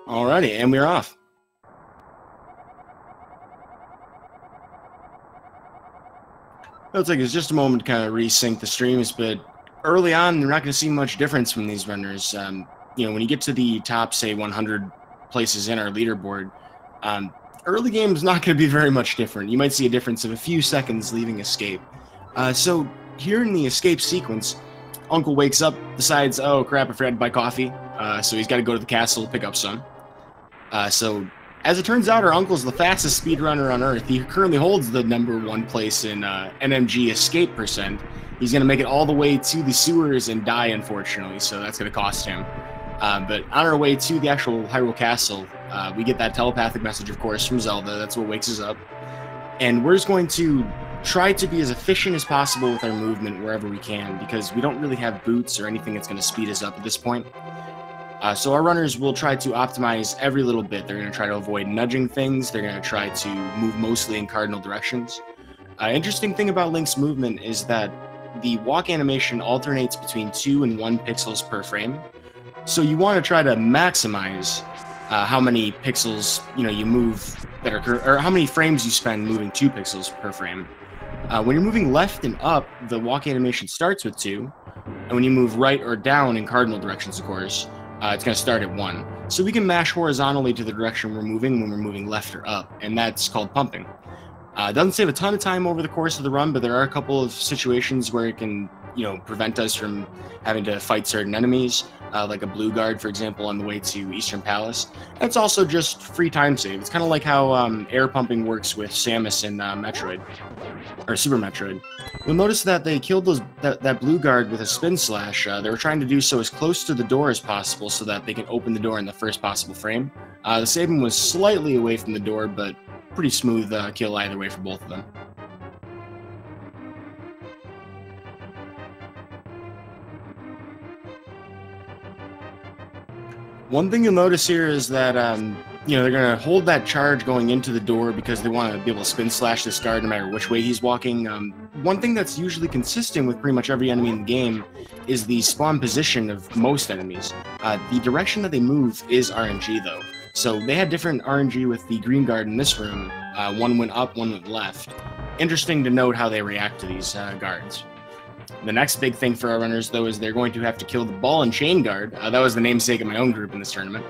Alrighty, and we're off. It'll take us just a moment to kind of resync the streams, but early on, you're not going to see much difference from these runners. When you get to the top, say, 100 places in our leaderboard, early game is not going to be very much different. You might see a difference of a few seconds leaving escape. So here in the escape sequence, Uncle wakes up, decides, oh crap, I forgot to buy coffee. So he's got to go to the castle to pick up some. So as it turns out, our uncle's the fastest speedrunner on Earth. He currently holds the #1 place in NMG escape percent. He's going to make it all the way to the sewers and die, unfortunately, so that's going to cost him. But on our way to the actual Hyrule Castle, we get that telepathic message, of course, from Zelda. That's what wakes us up. And we're just going to try to be as efficient as possible with our movement wherever we can, because we don't really have boots or anything that's going to speed us up at this point. So our runners will try to optimize every little bit. They're going to try to avoid nudging things. They're going to try to move mostly in cardinal directions. Interesting thing about Link's movement is that the walk animation alternates between 2 and 1 pixels per frame. So you want to try to maximize how many pixels you move that are, or how many frames you spend moving 2 pixels per frame. When you're moving left and up, the walk animation starts with 2, and when you move right or down in cardinal directions, of course, it's going to start at 1. So we can mash horizontally to the direction we're moving when we're moving left or up, and that's called pumping. It doesn't save a ton of time over the course of the run, but there are a couple of situations where it can, prevent us from having to fight certain enemies, like a blue guard, for example, on the way to Eastern Palace. And it's also just free time save. It's kind of like how air pumping works with Samus in Metroid, or Super Metroid. You'll notice that they killed that blue guard with a spin slash. They were trying to do so as close to the door as possible so that they can open the door in the first possible frame. TheSabin was slightly away from the door, but pretty smooth kill either way for both of them. One thing you'll notice here is that they're going to hold that charge going into the door because they want to be able to spin slash this guard no matter which way he's walking. One thing that's usually consistent with pretty much every enemy in the game is the spawn position of most enemies. The direction that they move is RNG, though. So they had different RNG with the green guard in this room. One went up, one went left. Interesting to note how they react to these guards. The next big thing for our runners, though, is they're going to have to kill the ball and chain guard. That was the namesake of my own group in this tournament.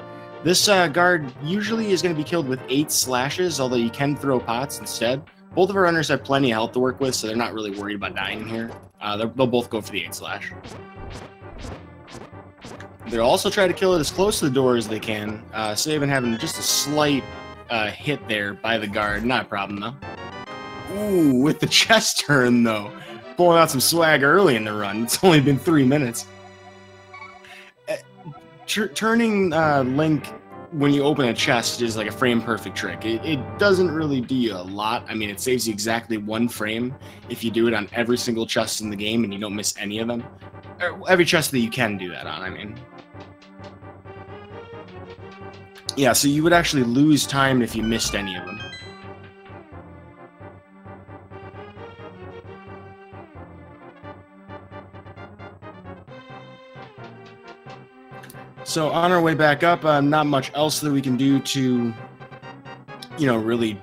This guard usually is going to be killed with 8 slashes, although you can throw pots instead. Both of our runners have plenty of health to work with, so they're not really worried about dying here. They'll both go for the 8 slash. They'll also try to kill it as close to the door as they can, so they've been having just a slight hit there by the guard. Not a problem, though. Ooh, with the chest turn, though. Pulling out some swag early in the run. It's only been 3 minutes. Turning Link when you open a chest is like a frame-perfect trick. It doesn't really do you a lot. I mean, it saves you exactly 1 frame if you do it on every single chest in the game and you don't miss any of them. Every chest that you can do that on, I mean. Yeah, so you would actually lose time if you missed any of them. So on our way back up, not much else that we can do to, really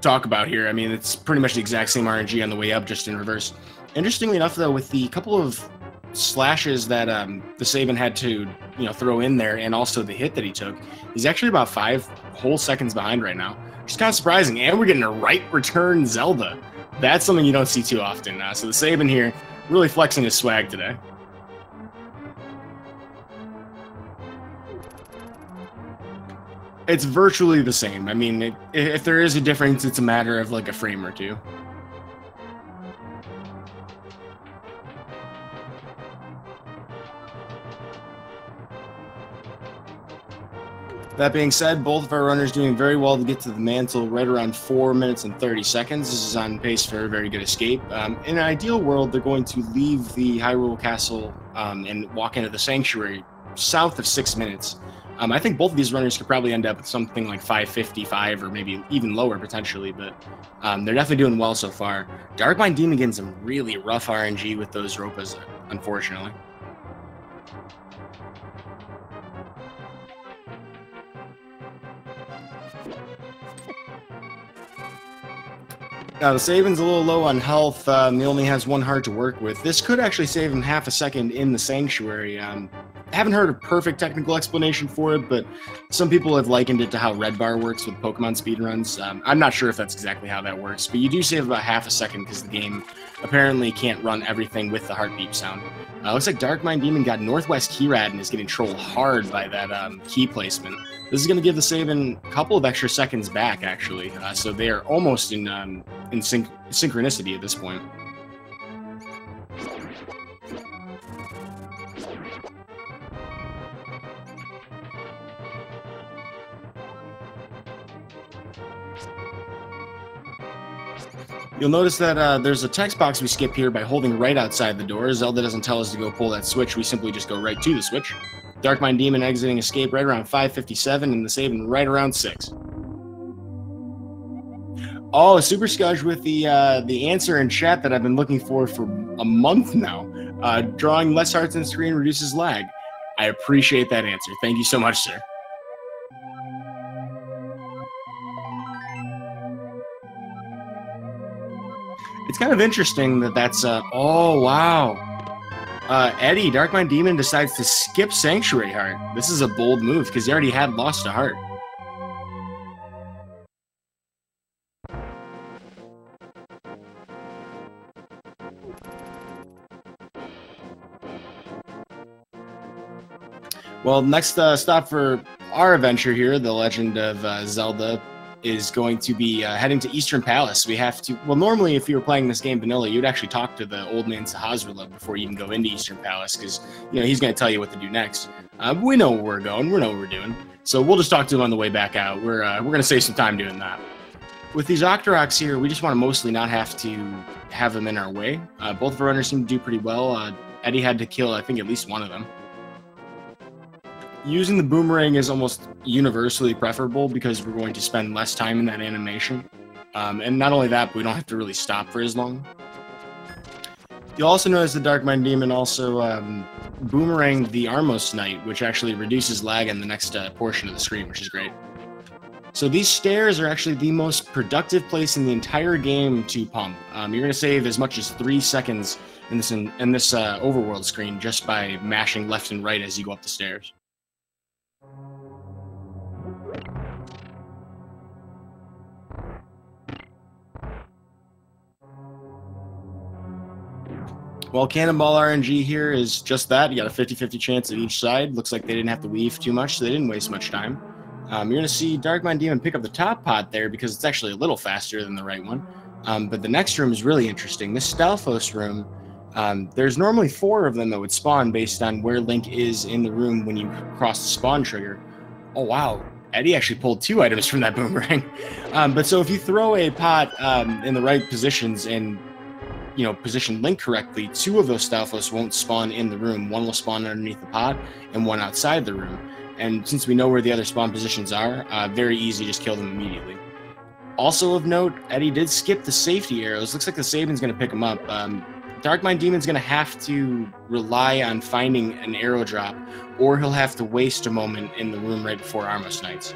talk about here. I mean, it's pretty much the exact same RNG on the way up, just in reverse. Interestingly enough, though, with the couple of slashes that TheSabin had to, throw in there, and also the hit that he took, he's actually about 5 whole seconds behind right now. Which is kind of surprising, and we're getting a right return Zelda. That's something you don't see too often. So TheSabin here, really flexing his swag today. It's virtually the same. I mean, if there is a difference, it's a matter of like a frame or two. That being said, both of our runners doing very well to get to the mantle right around 4 minutes and 30 seconds. This is on pace for a very good escape. In an ideal world, they're going to leave the Hyrule Castle and walk into the Sanctuary south of 6 minutes. I think both of these runners could probably end up with something like 5:55 or maybe even lower potentially, but they're definitely doing well so far. Darkminddemon getting some really rough RNG with those Ropas, unfortunately. Now, TheSabin's a little low on health. He only has one heart to work with. This could actually save him half a second in the Sanctuary. I haven't heard a perfect technical explanation for it, but some people have likened it to how Red Bar works with Pokemon speedruns. I'm not sure if that's exactly how that works, but you do save about half a second because the game apparently can't run everything with the heartbeat sound. Looks like darkminddemon got Northwest Keyrad and is getting trolled hard by that key placement. This is going to give TheSabin a couple of extra seconds back, actually. So they are almost in synchronicity at this point. You'll notice that there's a text box we skip here by holding right outside the door. Zelda doesn't tell us to go pull that switch. We simply just go right to the switch. darkminddemon exiting escape right around 5:57 and TheSabin right around 6. Oh, Super Scudge with the answer in chat that I've been looking for a month now. Drawing less hearts on screen reduces lag. I appreciate that answer. Thank you so much, sir. It's kind of interesting that that's oh wow. Eddie, darkminddemon decides to skip Sanctuary Heart. This is a bold move because he already had lost a heart. Well, next stop for our adventure here, The Legend of Zelda, is going to be heading to Eastern Palace. We have to, well, normally if you were playing this game vanilla, you'd actually talk to the old man Sahasrahla before you even go into Eastern Palace, because, you know, he's going to tell you what to do next. We know where we're going, we know what we're doing, so we'll just talk to him on the way back out. We're going to save some time doing that. With these Octoroks here, we just want to mostly not have to have them in our way. Both of our runners seem to do pretty well. Eddie had to kill, I think, at least one of them. Using the boomerang is almost universally preferable because we're going to spend less time in that animation. And not only that, but we don't have to really stop for as long. You'll also notice the darkminddemon also boomeranged the Armos Knight, which actually reduces lag in the next portion of the screen, which is great. So these stairs are actually the most productive place in the entire game to pump. You're going to save as much as 3 seconds in this overworld screen just by mashing left and right as you go up the stairs. Well, Cannonball RNG here is just that. You got a 50-50 chance at each side. Looks like they didn't have to weave too much, so they didn't waste much time. You're going to see darkminddemon pick up the top pot there because it's actually a little faster than the right one. But the next room is really interesting. This Stalfos room, there's normally 4 of them that would spawn based on where Link is in the room when you cross the spawn trigger. Oh, wow. Eddie actually pulled 2 items from that boomerang. But so if you throw a pot in the right positions and, you know, position Link correctly, 2 of those Stalfos won't spawn in the room. One will spawn underneath the pot and one outside the room. And since we know where the other spawn positions are, very easy, just kill them immediately. Also of note, Eddie did skip the safety arrows. Looks like TheSabin's going to pick them up. darkminddemon's going to have to rely on finding an arrow drop, or he'll have to waste a moment in the room right before Armos Knights.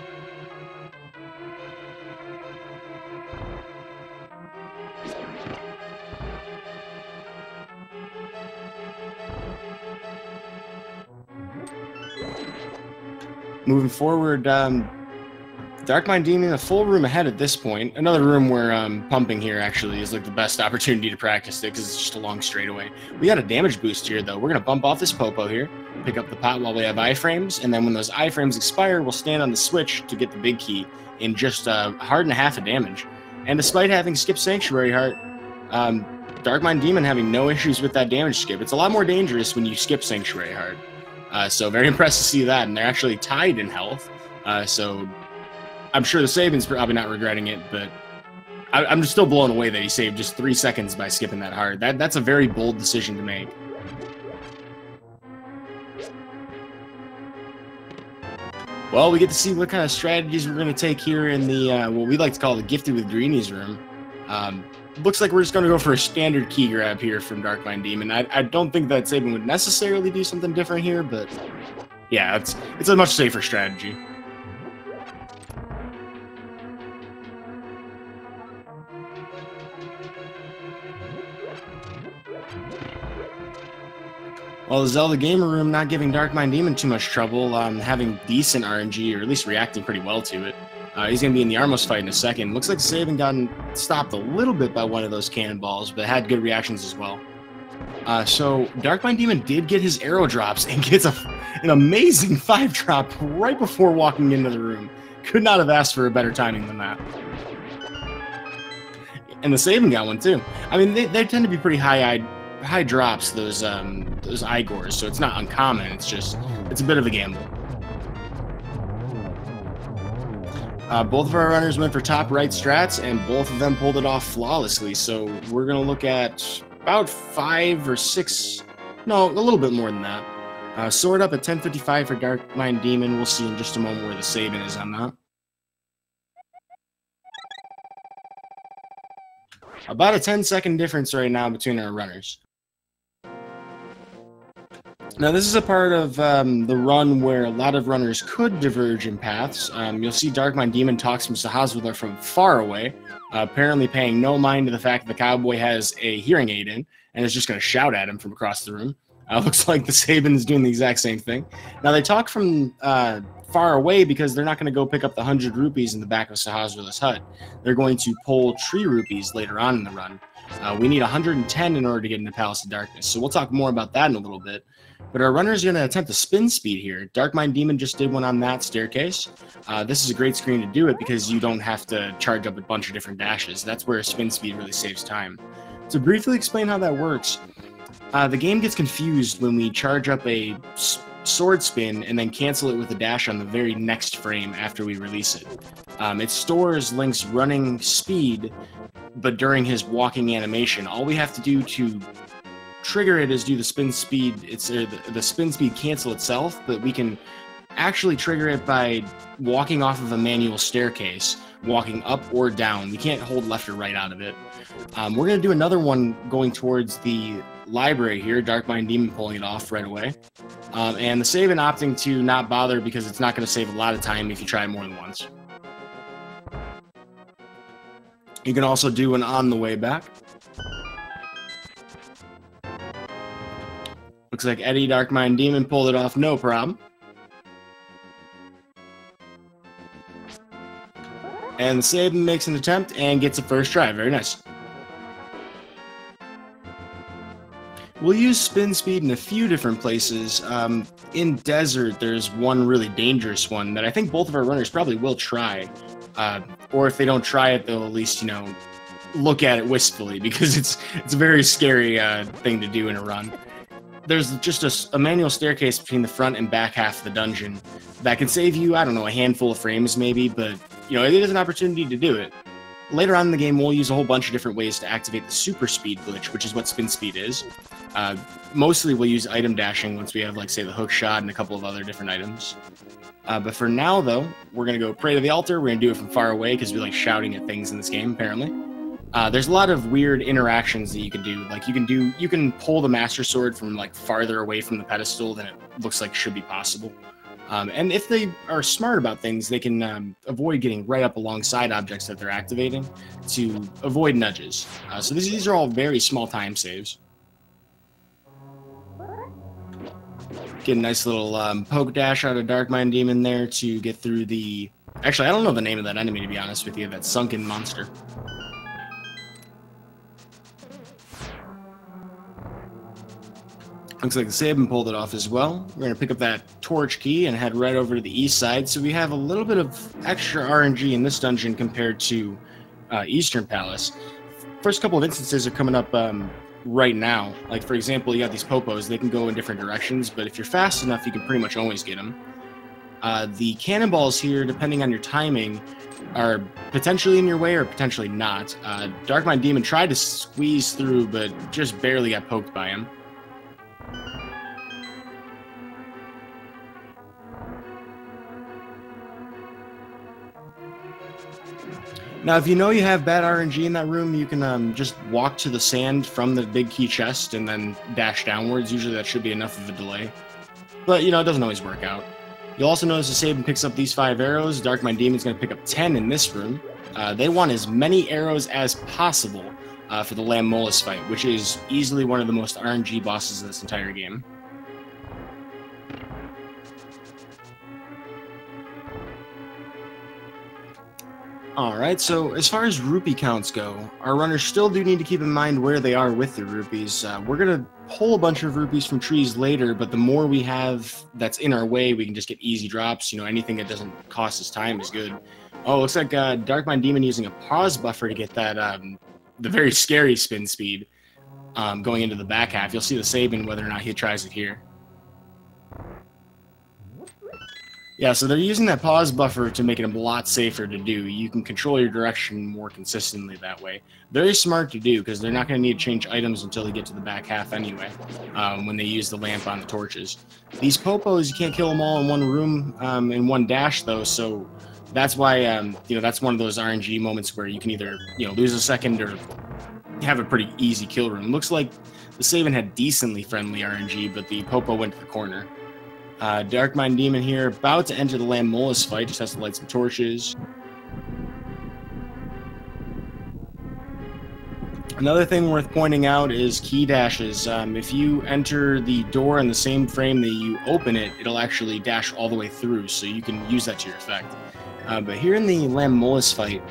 Moving forward, darkminddemon, a full room ahead at this point. Another room where pumping here actually is like the best opportunity to practice it because it's just a long straightaway. We got a damage boost here though. We're going to bump off this Popo here, pick up the pot while we have iframes, and then when those iframes expire, we'll stand on the switch to get the big key in just a heart and a half of damage. And despite having skipped Sanctuary Heart, darkminddemon having no issues with that damage skip. It's a lot more dangerous when you skip Sanctuary Heart. So very impressed to see that, and they're actually tied in health. So I'm sure TheSabin's probably not regretting it, but I'm just still blown away that he saved just 3 seconds by skipping that heart. That's a very bold decision to make. Well, we get to see what kind of strategies we're going to take here in the what we like to call the Gifted with Greenies room. Looks like we're just going to go for a standard key grab here from darkminddemon. I don't think that TheSabin would necessarily do something different here, but yeah, it's a much safer strategy. Well, the Zelda Gamer Room not giving darkminddemon too much trouble, having decent RNG, or at least reacting pretty well to it. He's going to be in the Armos fight in a second. Looks like TheSabin gotten stopped a little bit by one of those cannonballs, but had good reactions as well. So darkminddemon did get his arrow drops and gets an amazing 5-drop right before walking into the room. Could not have asked for a better timing than that. And TheSabin got one too. I mean, they tend to be pretty high drops, those Igors, so it's not uncommon. It's a bit of a gamble. Both of our runners went for top right strats, and both of them pulled it off flawlessly. So we're gonna look at about 5 or 6, no, a little bit more than that. Sword up at 1055 for darkminddemon. We'll see in just a moment where TheSabin is on that. About a 10-second difference right now between our runners. Now, this is a part of the run where a lot of runners could diverge in paths. You'll see darkminddemon talks from Sahaswitha from far away, apparently paying no mind to the fact that the cowboy has a hearing aid in and is just going to shout at him from across the room. Looks like TheSabin is doing the exact same thing. Now, they talk from far away because they're not going to go pick up the 100 rupees in the back of Sahaswitha's hut. They're going to pull tree rupees later on in the run. We need 110 in order to get into Palace of Darkness, so we'll talk more about that in a little bit. But our runner is going to attempt a spin speed here. darkminddemon just did one on that staircase. This is a great screen to do it because you don't have to charge up a bunch of different dashes. That's where spin speed really saves time. To briefly explain how that works, the game gets confused when we charge up a sword spin and then cancel it with a dash on the very next frame after we release it. It stores Link's running speed, but during his walking animation. All we have to do to trigger it is do the spin speed. It's the spin speed cancel itself, but we can actually trigger it by walking off of a manual staircase, walking up or down. We can't hold left or right out of it. We're going to do another one going towards the library here, darkminddemon pulling it off right away. And TheSabin opting to not bother because it's not going to save a lot of time if you try it more than once. You can also do one on the way back. Looks like Eddie darkminddemon pulled it off, no problem. And TheSabin makes an attempt and gets a first try. Very nice. We'll use spin speed in a few different places. In Desert, there's one really dangerous one that I think both of our runners probably will try. Or if they don't try it, they'll at least, you know, look at it wistfully, because it's a very scary thing to do in a run. There's just a manual staircase between the front and back half of the dungeon that can save you, I don't know, a handful of frames maybe, but, you know, it is an opportunity to do it. Later on in the game, we'll use a whole bunch of different ways to activate the super speed glitch, which is what spin speed is. Mostly we'll use item dashing once we have, like, say, the hook shot and a couple of other different items. But for now, though, we're going to go pray to the altar. We're going to do it from far away because we like shouting at things in this game, apparently. There's a lot of weird interactions that you can do. Like, you can pull the Master Sword from, like, farther away from the pedestal than it looks like should be possible. And if they are smart about things, they can avoid getting right up alongside objects that they're activating to avoid nudges. So these are all very small time saves. Get a nice little poke dash out of darkminddemon there to get through the... Actually, I don't know the name of that enemy, to be honest with you, that sunken monster. Looks like TheSabin pulled it off as well. We're going to pick up that torch key and head right over to the east side. So we have a little bit of extra RNG in this dungeon compared to Eastern Palace. First couple of instances are coming up right now. Like, for example, you got these popos. They can go in different directions, but if you're fast enough, you can pretty much always get them. The cannonballs here, depending on your timing, are potentially in your way or potentially not. darkminddemon tried to squeeze through, but just barely got poked by him. Now, if you know you have bad RNG in that room, you can just walk to the sand from the big key chest and then dash downwards. Usually that should be enough of a delay. But, you know, it doesn't always work out. You'll also notice TheSabin picks up these 5 arrows. darkminddemon's going to pick up 10 in this room. They want as many arrows as possible for the Lamb Molus fight, which is easily one of the most RNG bosses of this entire game. Alright, so as far as rupee counts go, our runners still do need to keep in mind where they are with the rupees. We're going to pull a bunch of rupees from trees later, but the more we have that's in our way, we can just get easy drops. You know, anything that doesn't cost us time is good. Oh, looks like darkminddemon using a pause buffer to get that the very scary spin speed going into the back half. You'll see TheSabin whether or not he tries it here. Yeah, so they're using that pause buffer to make it a lot safer to do. You can control your direction more consistently that way. Very smart to do, because they're not going to need to change items until they get to the back half anyway, when they use the lamp on the torches. These popos, you can't kill them all in one room, in one dash, though, so that's why, you know, that's one of those RNG moments where you can either, you know, lose a second or have a pretty easy kill room. Looks like TheSabin had decently friendly RNG, but the popo went to the corner. darkminddemon here, about to enter the Lamb Mollis fight, just has to light some torches. Another thing worth pointing out is key dashes. If you enter the door in the same frame that you open it, it'll actually dash all the way through, so you can use that to your effect. But here in the Lamb Mollis fight,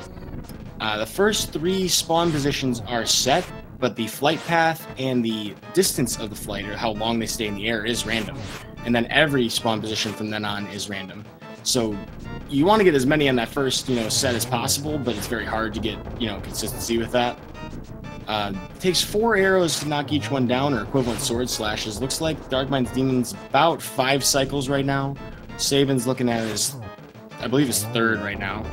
the first 3 spawn positions are set, but the flight path and the distance of the flight, or how long they stay in the air, is random. And then every spawn position from then on is random. So you want to get as many on that first, you know, set as possible, but it's very hard to get, you know, consistency with that. It takes 4 arrows to knock each one down, or equivalent sword slashes. Looks like darkminddemon's about 5 cycles right now. Sabin's looking at his, I believe, his 3rd right now.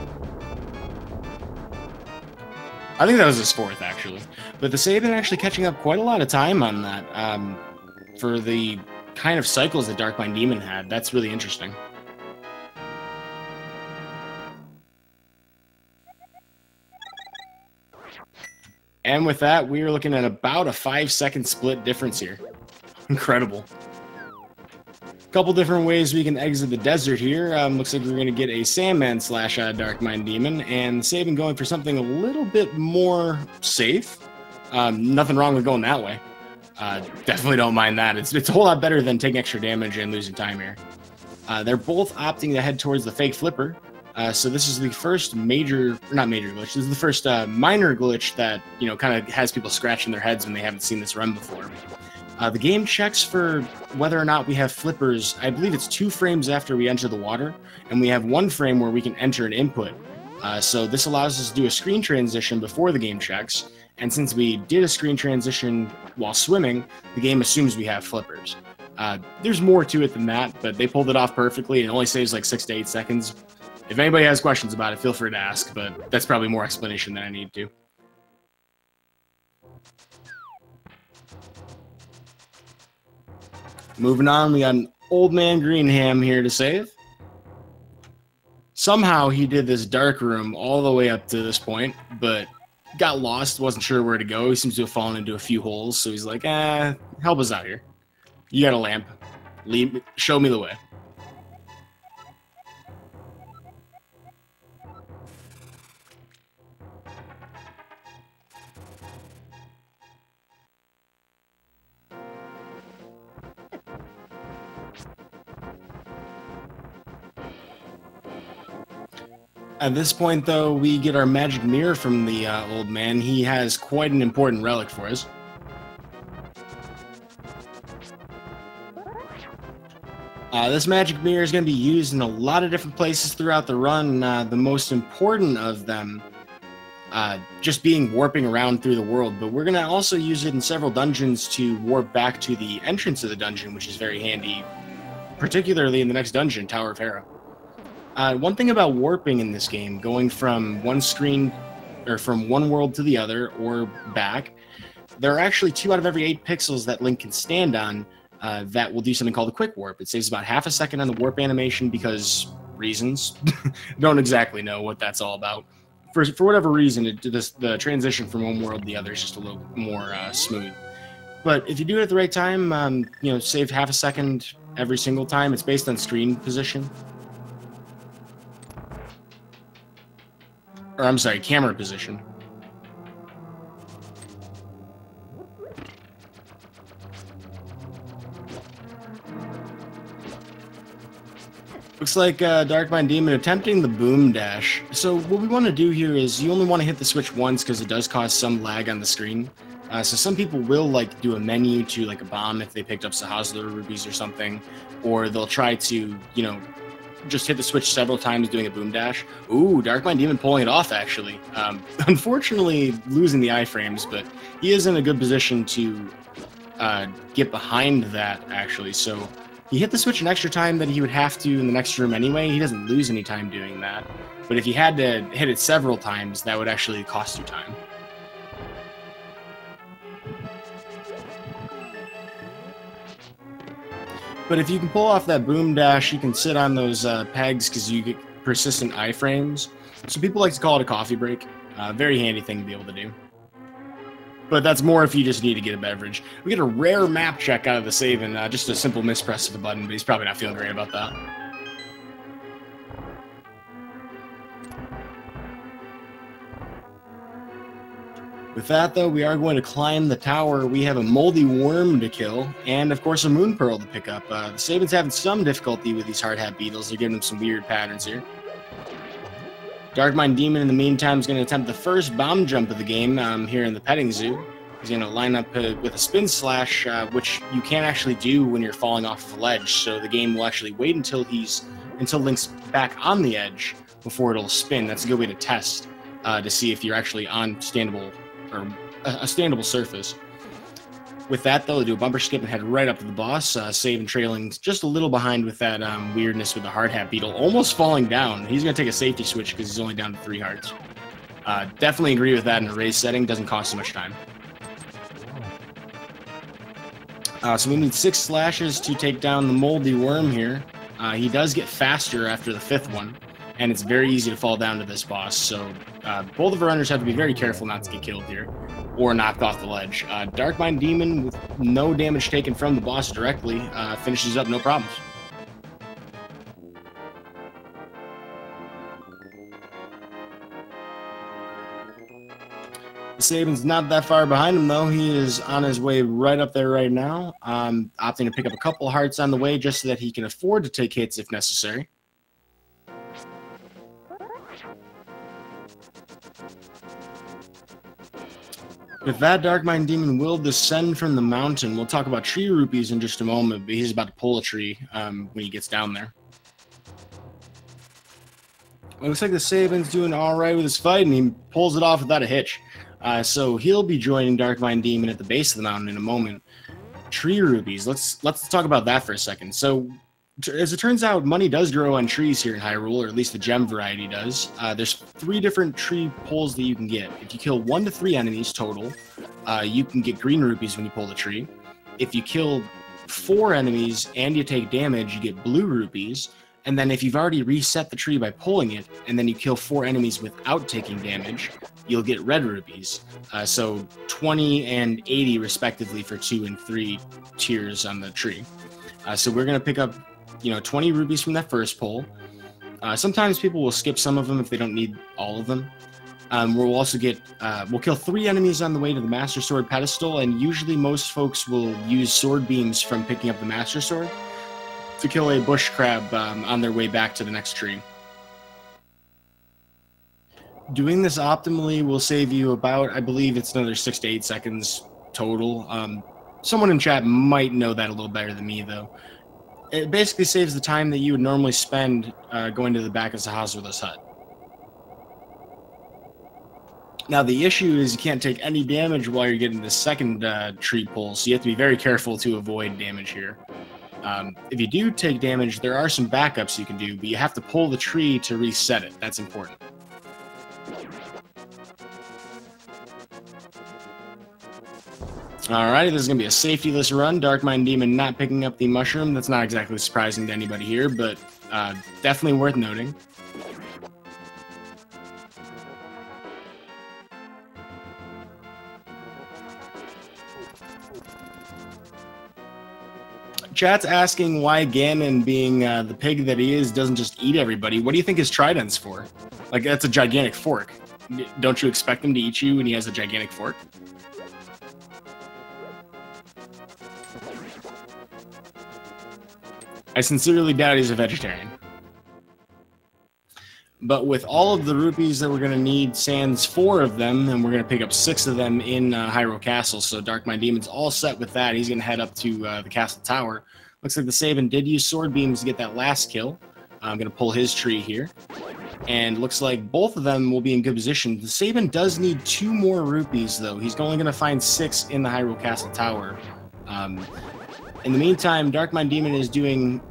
I think that was his 4th, actually. But TheSabin actually catching up quite a lot of time on that. For the kind of cycles that darkminddemon had, that's really interesting. And with that, we are looking at about a 5-second split difference here. Incredible. A couple different ways we can exit the desert here. Looks like we're going to get a Sandman slash darkminddemon, and TheSabin going for something a little bit more safe. Nothing wrong with going that way. Definitely don't mind that. It's a whole lot better than taking extra damage and losing time here. They're both opting to head towards the fake flipper. So this is the first major, not major glitch, this is the first minor glitch that, you know, kind of has people scratching their heads when they haven't seen this run before. The game checks for whether or not we have flippers. I believe it's 2 frames after we enter the water, and we have 1 frame where we can enter an input. So this allows us to do a screen transition before the game checks, and since we did a screen transition while swimming, the game assumes we have flippers. There's more to it than that, but they pulled it off perfectly, and it only saves like 6 to 8 seconds. If anybody has questions about it, feel free to ask, but that's probably more explanation than I need to. Moving on, we got an Old Man Greenham here to save. Somehow he did this dark room all the way up to this point, but got lost, wasn't sure where to go. He seems to have fallen into a few holes, so he's like, help us out here. You got a lamp. Show me the way. At this point, though, we get our magic mirror from the old man. He has quite an important relic for us. This magic mirror is going to be used in a lot of different places throughout the run. The most important of them just being warping around through the world, but we're going to also use it in several dungeons to warp back to the entrance of the dungeon, which is very handy, particularly in the next dungeon, Tower of Hera. One thing about warping in this game, going from one screen or from one world to the other or back, there are actually 2 out of every 8 pixels that Link can stand on that will do something called a quick warp. It saves about half a second on the warp animation because reasons. Don't exactly know what that's all about. For whatever reason, the transition from one world to the other is just a little more smooth. But if you do it at the right time, you know, save half a second every single time. It's based on screen position. Or I'm sorry, camera position. Looks like darkminddemon attempting the boom dash. So what we want to do here is you only want to hit the switch once because it does cause some lag on the screen. So some people will like do a menu to like a bomb if they picked up Sahasla rupees or something, or they'll try to, you know, just hit the switch several times doing a boom dash. Ooh, darkminddemon pulling it off actually. Unfortunately losing the iframes, but he is in a good position to get behind that actually. So he hit the switch an extra time that he would have to in the next room anyway. He doesn't lose any time doing that. But if you had to hit it several times, that would actually cost you time. But if you can pull off that boom dash, you can sit on those pegs because you get persistent iframes. So people like to call it a coffee break. Very handy thing to be able to do. But that's more if you just need to get a beverage. We get a rare map check out of TheSabin, just a simple mispress of a button, but he's probably not feeling great about that. With that, though, we are going to climb the tower. We have a moldy worm to kill, and of course a moon pearl to pick up. TheSabin's having some difficulty with these hard hat beetles. They're giving him some weird patterns here. darkminddemon, in the meantime, is going to attempt the first bomb jump of the game here in the petting zoo. He's going to line up with a spin slash, which you can't actually do when you're falling off of a ledge. So the game will actually wait until Link's back on the edge before it'll spin. That's a good way to test to see if you're actually on standable or a standable surface. With that, though, do a bumper skip and head right up to the boss. Sabin trailing just a little behind with that weirdness with the hard hat beetle, almost falling down. He's going to take a safety switch because he's only down to 3 hearts. Definitely agree with that in a race setting. Doesn't cost so much time. So we need 6 slashes to take down the moldy worm here. He does get faster after the 5th one, and it's very easy to fall down to this boss. So both of our runners have to be very careful not to get killed here or knocked off the ledge. darkminddemon, with no damage taken from the boss directly, finishes up no problems. TheSabin's not that far behind him, though. He is on his way right up there right now, opting to pick up a couple hearts on the way just so that he can afford to take hits if necessary. With that, darkminddemon will descend from the mountain. We'll talk about tree rupees in just a moment, but he's about to pull a tree when he gets down there. It looks like TheSabin's doing all right with his fight, and he pulls it off without a hitch. So he'll be joining darkminddemon at the base of the mountain in a moment. Tree rupees. Let's talk about that for a second. So, as it turns out, money does grow on trees here in Hyrule, or at least the gem variety does. There's 3 different tree pulls that you can get. If you kill 1 to 3 enemies total, you can get green rupees when you pull the tree. If you kill 4 enemies and you take damage, you get blue rupees. And then if you've already reset the tree by pulling it, and then you kill 4 enemies without taking damage, you'll get red rupees. So 20 and 80 respectively for 2 and 3 tiers on the tree. So we're going to pick up 20 rupees from that first pull. Sometimes people will skip some of them if they don't need all of them. We'll also we'll kill 3 enemies on the way to the Master Sword pedestal, and usually most folks will use sword beams from picking up the Master Sword to kill a bush crab on their way back to the next tree. Doing this optimally will save you about, I believe it's another 6 to 8 seconds total. Someone in chat might know that a little better than me, though. It basically saves the time that you would normally spend going to the back of Sahasra's hut. Now, the issue is you can't take any damage while you're getting the second tree pull, so you have to be very careful to avoid damage here. If you do take damage, there are some backups you can do, but you have to pull the tree to reset it. That's important. Alrighty, this is going to be a safety-less run. darkminddemon not picking up the mushroom. That's not exactly surprising to anybody here, but definitely worth noting. Chat's asking why Ganon, being the pig that he is, doesn't just eat everybody. What do you think his trident's for? Like, that's a gigantic fork. Don't you expect him to eat you when he has a gigantic fork? I sincerely doubt he's a vegetarian. But with all of the rupees that we're going to need, sans 4 of them, and we're going to pick up 6 of them in Hyrule Castle. So darkminddemon's all set with that. He's going to head up to the castle tower. Looks like TheSabin did use sword beams to get that last kill. I'm going to pull his tree here. And looks like both of them will be in good position. TheSabin does need 2 more rupees, though. He's only going to find 6 in the Hyrule Castle tower. In the meantime, darkminddemon is doing...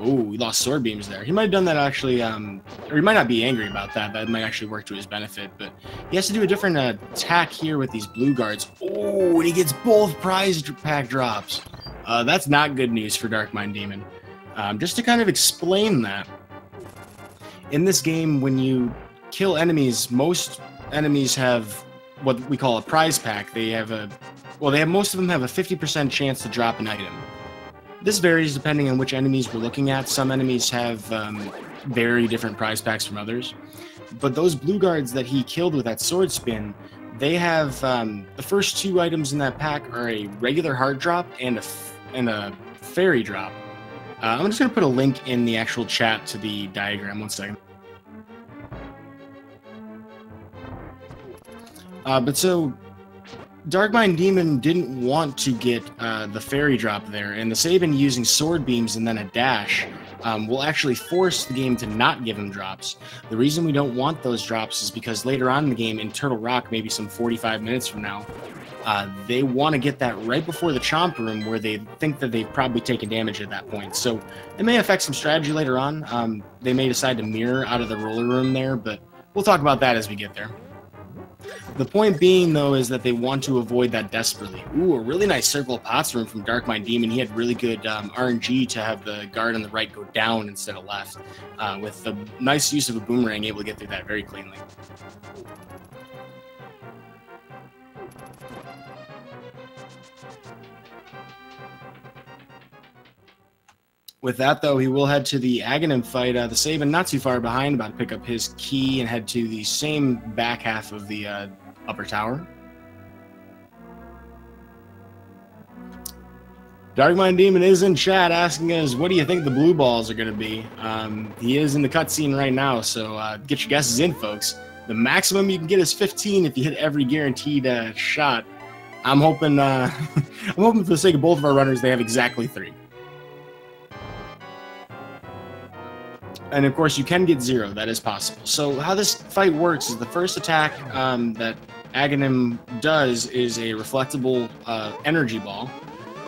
Oh, he lost sword beams there. He might have done that actually, or he might not be angry about that. That might actually work to his benefit, but he has to do a different attack here with these blue guards. Oh, and he gets both prize pack drops. That's not good news for darkminddemon. Just to kind of explain that, in this game, when you kill enemies, most enemies have what we call a prize pack. They have most of them have a 50% chance to drop an item. This varies depending on which enemies we're looking at. Some enemies have very different prize packs from others. But those blue guards that he killed with that sword spin, they have the first 2 items in that pack are a regular heart drop and a fairy drop. I'm just going to put a link in the actual chat to the diagram. One second. But so... darkminddemon didn't want to get the fairy drop there, and TheSabin using sword beams and then a dash will actually force the game to not give him drops. The reason we don't want those drops is because later on in the game, in Turtle Rock, maybe some 45 minutes from now, they want to get that right before the Chomp Room, where they think that they've probably taken damage at that point. So it may affect some strategy later on. They may decide to mirror out of the roller room there, but we'll talk about that as we get there. The point being, though, is that they want to avoid that desperately. Ooh, a really nice circle of pots room from darkminddemon. He had really good RNG to have the guard on the right go down instead of left. With the nice use of a boomerang, able to get through that very cleanly. With that, though, he will head to the Aghanim fight. TheSabin not too far behind, about to pick up his key and head to the same back half of the upper tower. darkminddemon is in chat asking us, what do you think the blue balls are going to be? He is in the cutscene right now, so get your guesses in, folks. The maximum you can get is 15 if you hit every guaranteed shot. I'm hoping, I'm hoping for the sake of both of our runners, they have exactly 3. And of course, you can get 0. That is possible. So how this fight works is the first attack that Aghanim does is a reflectable energy ball.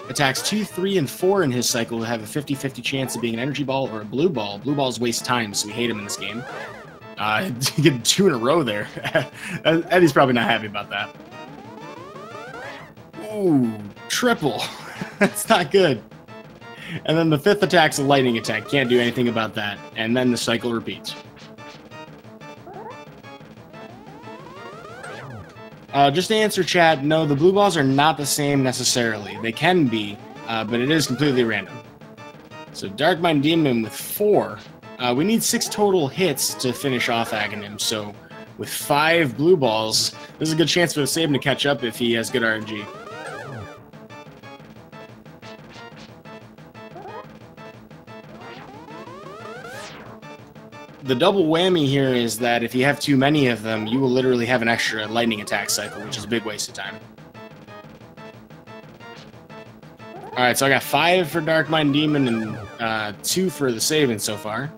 Attacks 2, 3, and 4 in his cycle have a 50-50 chance of being an energy ball or a blue ball. Blue balls waste time, so we hate him in this game. You get 2 in a row there. Eddie's probably not happy about that. Ooh, triple. That's not good. And then the 5th attack's a lightning attack. Can't do anything about that. And then the cycle repeats. Just to answer chat, no, the blue balls are not the same necessarily. They can be, but it is completely random. So darkminddemon with 4. We need 6 total hits to finish off Aghanim. So with 5 blue balls, there's a good chance for TheSabin to catch up if he has good RNG. The double whammy here is that if you have too many of them, you will literally have an extra lightning attack cycle, which is a big waste of time. Alright, so I got 5 for darkminddemon and 2 for TheSabin so far.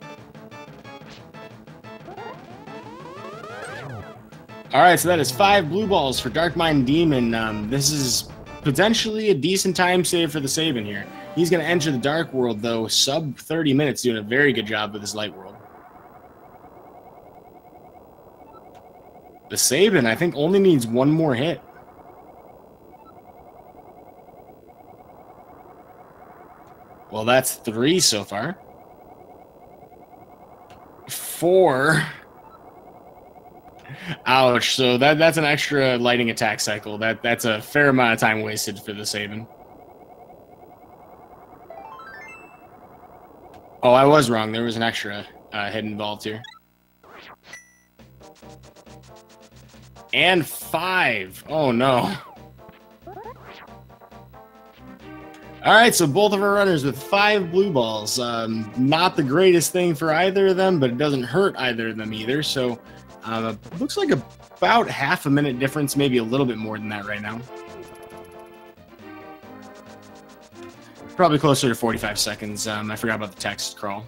Alright, so that is 5 blue balls for darkminddemon. This is potentially a decent time save for TheSabin here. He's going to enter the Dark World, though, sub 30 minutes, doing a very good job with his Light World. TheSabin, I think, only needs 1 more hit. Well, that's 3 so far. 4. Ouch. So that's an extra lightning attack cycle. That's a fair amount of time wasted for TheSabin. Oh, I was wrong. There was an extra hit involved here. And 5. Oh, no. All right, so both of our runners with 5 blue balls. Not the greatest thing for either of them, but it doesn't hurt either of them either. So looks like about half a minute difference, maybe a little bit more than that right now. Probably closer to 45 seconds. I forgot about the text crawl.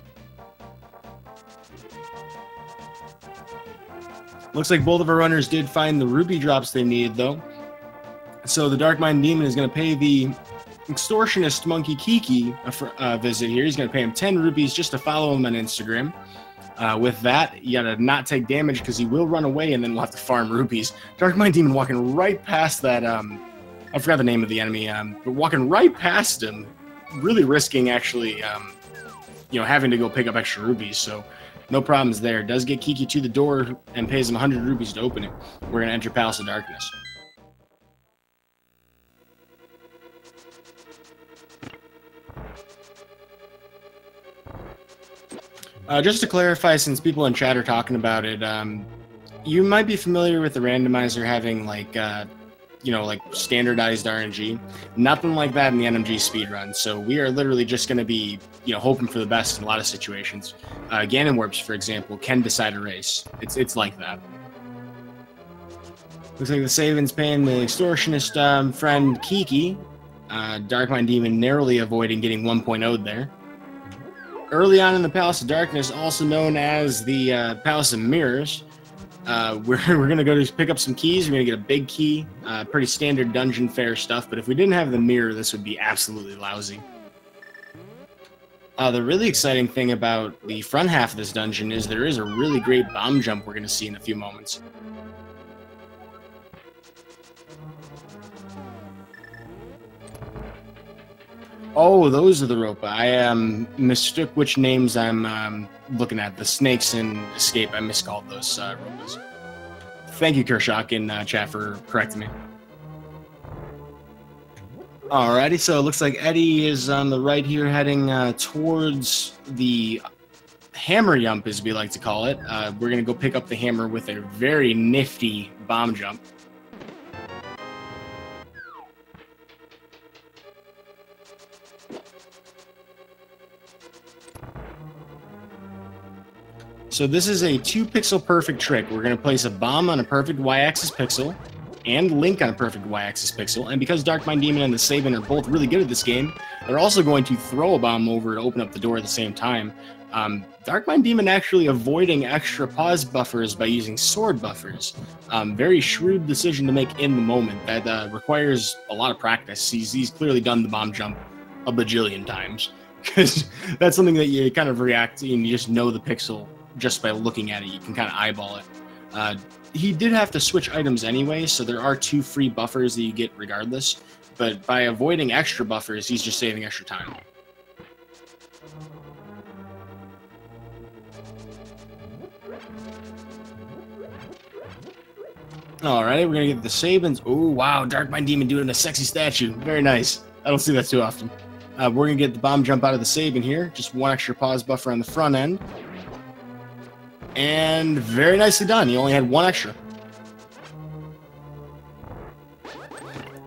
Looks like both of our runners did find the rupee drops they needed, though. So the Darkmind Demon is going to pay the extortionist monkey Kiki a visit here. He's going to pay him 10 rupees just to follow him on Instagram. With that, you got to not take damage because he will run away and then we'll have to farm rupees. Darkmind Demon walking right past that, I forgot the name of the enemy, but walking right past him, really risking actually, having to go pick up extra rupees. So no problems there. Does get Kiki to the door and pays him 100 rupees to open it. We're going to enter Palace of Darkness. Just to clarify, since people in chat are talking about it, you might be familiar with the randomizer having like standardized RNG. Nothing like that in the NMG speedrun. So we are literally just going to be, hoping for the best in a lot of situations. Ganon Warps, for example, can decide a race. It's like that. Looks like TheSabin's paying the extortionist friend Kiki. Darkmind Demon narrowly avoiding getting 1.0'd there. Early on in the Palace of Darkness, also known as the Palace of Mirrors, we're going to go to pick up some keys. We're going to get a big key, pretty standard dungeon fare stuff, but if we didn't have the mirror, this would be absolutely lousy. The really exciting thing about the front half of this dungeon is there is a really great bomb jump we're going to see in a few moments. Oh, those are the rope. I mistook which names I'm looking at. The snakes in Escape, I miscalled those ropas. Thank you, Kershak, in chat for correcting me. Alrighty, so it looks like Eddie is on the right here, heading towards the hammer jump, as we like to call it. We're going to go pick up the hammer with a very nifty bomb jump. So this is a 2-pixel perfect trick. We're going to place a bomb on a perfect y-axis pixel and Link on a perfect y-axis pixel. And because Darkmind Demon and TheSabin are both really good at this game, they're also going to throw a bomb over to open up the door at the same time. Darkmind Demon actually avoiding extra pause buffers by using sword buffers. Very shrewd decision to make in the moment. That requires a lot of practice. He's clearly done the bomb jump a bajillion times. Because that's something that you kind of react to and you just know the pixel just by looking at it. You can kind of eyeball it. He did have to switch items anyway, so there are 2 free buffers that you get regardless. But by avoiding extra buffers, he's just saving extra time. Alright, we're going to get the TheSabins. Oh, wow, Darkmind Demon doing a sexy statue. Very nice. I don't see that too often. We're going to get the bomb jump out of the TheSabin here. Just 1 extra pause buffer on the front end. And very nicely done. He only had 1 extra.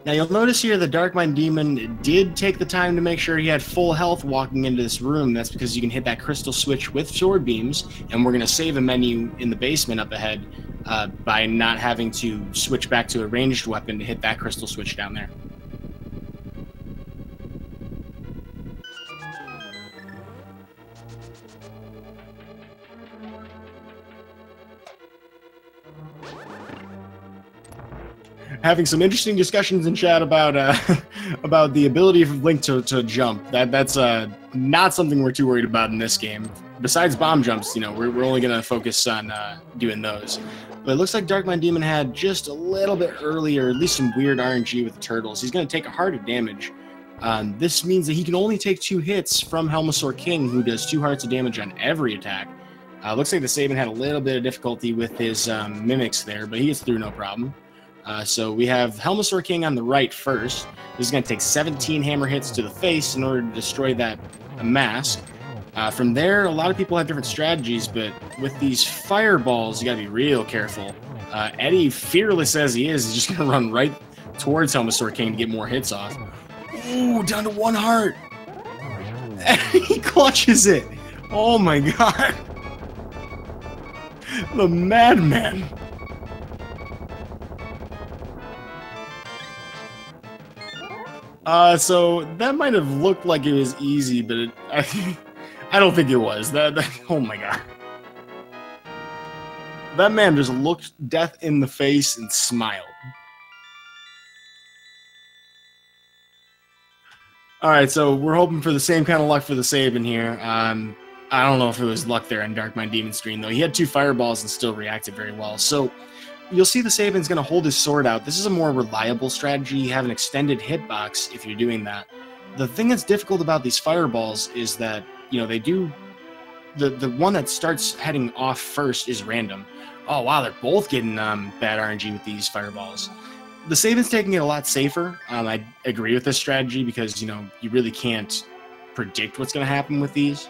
Now you'll notice here the Darkmind Demon did take the time to make sure he had full health walking into this room. That's because you can hit that crystal switch with sword beams, and we're going to save a menu in the basement up ahead by not having to switch back to a ranged weapon to hit that crystal switch down there. Having some interesting discussions in chat about about the ability of Link to jump. That's not something we're too worried about in this game. Besides bomb jumps, we're only going to focus on doing those. But it looks like Darkmind Demon had just a little bit earlier, at least some weird RNG with the turtles. He's going to take a heart of damage. This means that he can only take 2 hits from Helmasaur King, who does 2 hearts of damage on every attack. Looks like TheSabin had a little bit of difficulty with his mimics there, but he gets through no problem. So we have Helmasaur King on the right first. This is going to take 17 hammer hits to the face in order to destroy that mask. From there, a lot of people have different strategies, but with these fireballs, you got to be real careful. Eddie, fearless as he is just going to run right towards Helmasaur King to get more hits off. Ooh, down to 1 heart. And he clutches it. Oh my god. The madman. So that might have looked like it was easy, but I don't think it was. Oh my god. That man just looked death in the face and smiled. Alright, so we're hoping for the same kind of luck for the Sabin here. I don't know if it was luck there on darkminddemon stream, though. He had 2 fireballs and still reacted very well. So you'll see the Sabin's going to hold his sword out. This is a more reliable strategy. You have an extended hitbox if you're doing that. The thing that's difficult about these fireballs is that, you know, they do... The one that starts heading off first is random. Oh, wow, they're both getting bad RNG with these fireballs. The Sabin's taking it a lot safer. I agree with this strategy because, you know, you really can't predict what's going to happen with these.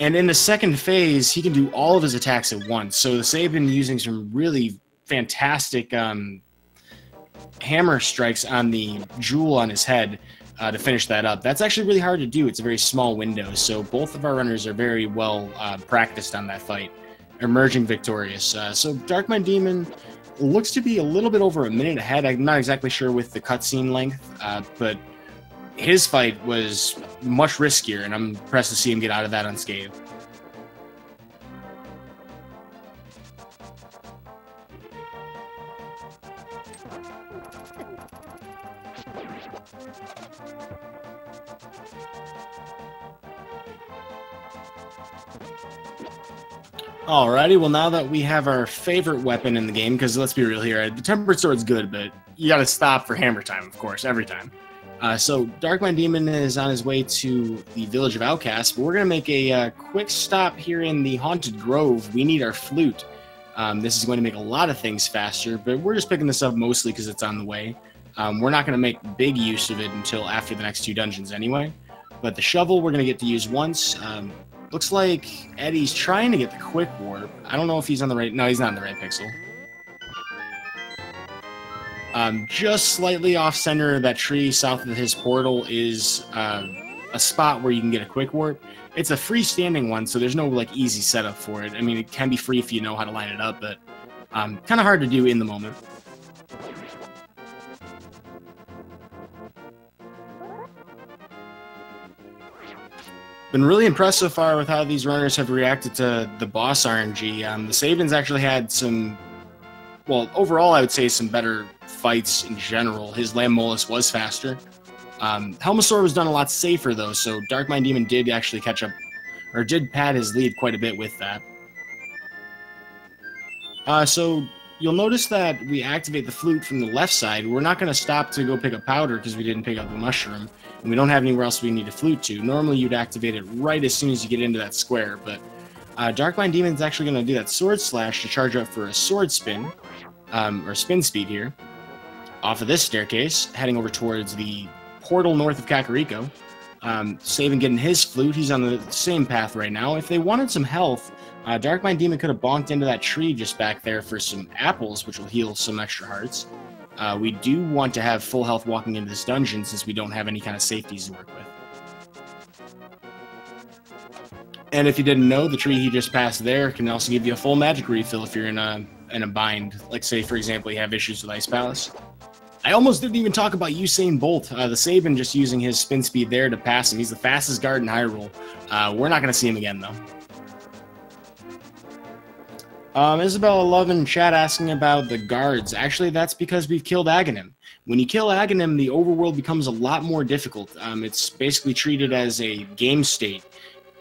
And in the second phase, he can do all of his attacks at once. So the Sabin using some really fantastic hammer strikes on the jewel on his head to finish that up. That's actually really hard to do. It's a very small window. So both of our runners are very well practiced on that fight, emerging victorious. So darkminddemon looks to be a little bit over a minute ahead. I'm not exactly sure with the cutscene length, but his fight was much riskier, and I'm impressed to see him get out of that unscathed. Alrighty, well now that we have our favorite weapon in the game, because let's be real here, the tempered sword's good, but you gotta stop for hammer time, of course, every time. So darkminddemon is on his way to the Village of Outcasts, but we're going to make a quick stop here in the Haunted Grove. We need our flute. This is going to make a lot of things faster, but we're just picking this up mostly because it's on the way. We're not going to make big use of it until after the next 2 dungeons anyway. But the shovel we're going to get to use once. Looks like Eddie's trying to get the quick warp. I don't know if he's on the right... No, he's not on the right pixel. Just slightly off center of that tree south of his portal is a spot where you can get a quick warp. It's a freestanding one, so there's no like easy setup for it. I mean, it can be free if you know how to line it up, but kind of hard to do in the moment. Been really impressed so far with how these runners have reacted to the boss RNG. The Sabin's actually had some, well, overall I would say some better fights in general. His Lammolis was faster. Helmasaur was done a lot safer though, so darkminddemon did actually catch up, or did pad his lead quite a bit with that. So you'll notice that we activate the flute from the left side. We're not going to stop to go pick up powder because we didn't pick up the mushroom, and we don't have anywhere else we need a flute to. Normally you'd activate it right as soon as you get into that square, but darkminddemon's actually going to do that sword slash to charge up for a sword spin, or spin speed here, off of this staircase, heading over towards the portal north of Kakariko. Sabin getting his flute. He's on the same path right now. If they wanted some health, darkminddemon could have bonked into that tree just back there for some apples, which will heal some extra hearts. We do want to have full health walking into this dungeon since we don't have any kind of safeties to work with. And if you didn't know, the tree he just passed there can also give you a full magic refill if you're in a bind. Like, say, for example, you have issues with Ice Palace. I almost didn't even talk about Usain Bolt. The Sabin just using his spin speed there to pass him. He's the fastest guard in Hyrule. We're not going to see him again, though. Isabella11 in chat asking about the guards. Actually, that's because we've killed Aghanim. When you kill Aghanim, the overworld becomes a lot more difficult. It's basically treated as a game state.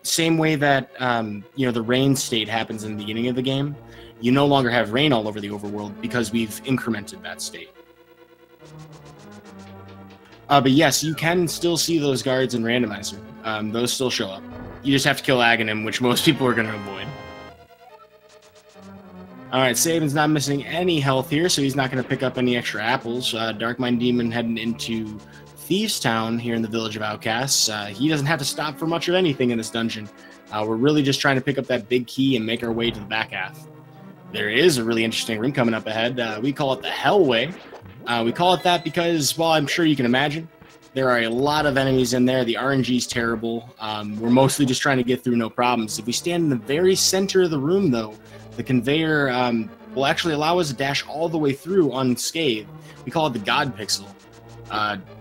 Same way that, you know, the rain state happens in the beginning of the game. You no longer have rain all over the overworld because we've incremented that state. But yes, you can still see those guards in Randomizer. Those still show up. You just have to kill Aghanim, which most people are going to avoid. Alright, Sabin's not missing any health here, so he's not going to pick up any extra apples. darkminddemon heading into Thieves Town here in the Village of Outcasts. He doesn't have to stop for much of anything in this dungeon. We're really just trying to pick up that big key and make our way to the back half. There is a really interesting room coming up ahead. We call it the Hellway. We call it that because, well, I'm sure you can imagine, There are a lot of enemies in there. The RNG is terrible. We're mostly just trying to get through no problems. If we stand in the very center of the room, though, the conveyor will actually allow us to dash all the way through unscathed. We call it the God Pixel.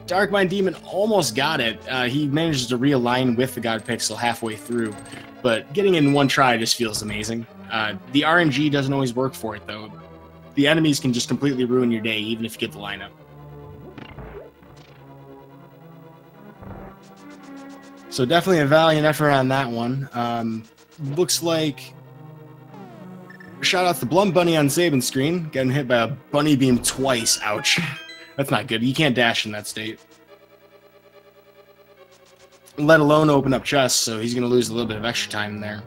darkminddemon almost got it. He manages to realign with the God Pixel halfway through, but getting it in one try just feels amazing. The RNG doesn't always work for it, though. The enemies can just completely ruin your day, even if you get the lineup. So definitely a valiant effort on that one. Looks like... Shout out to Blum Bunny on Sabin screen, getting hit by a bunny beam twice. Ouch. That's not good. You can't dash in that state. Let alone open up chests, so he's going to lose a little bit of extra time there.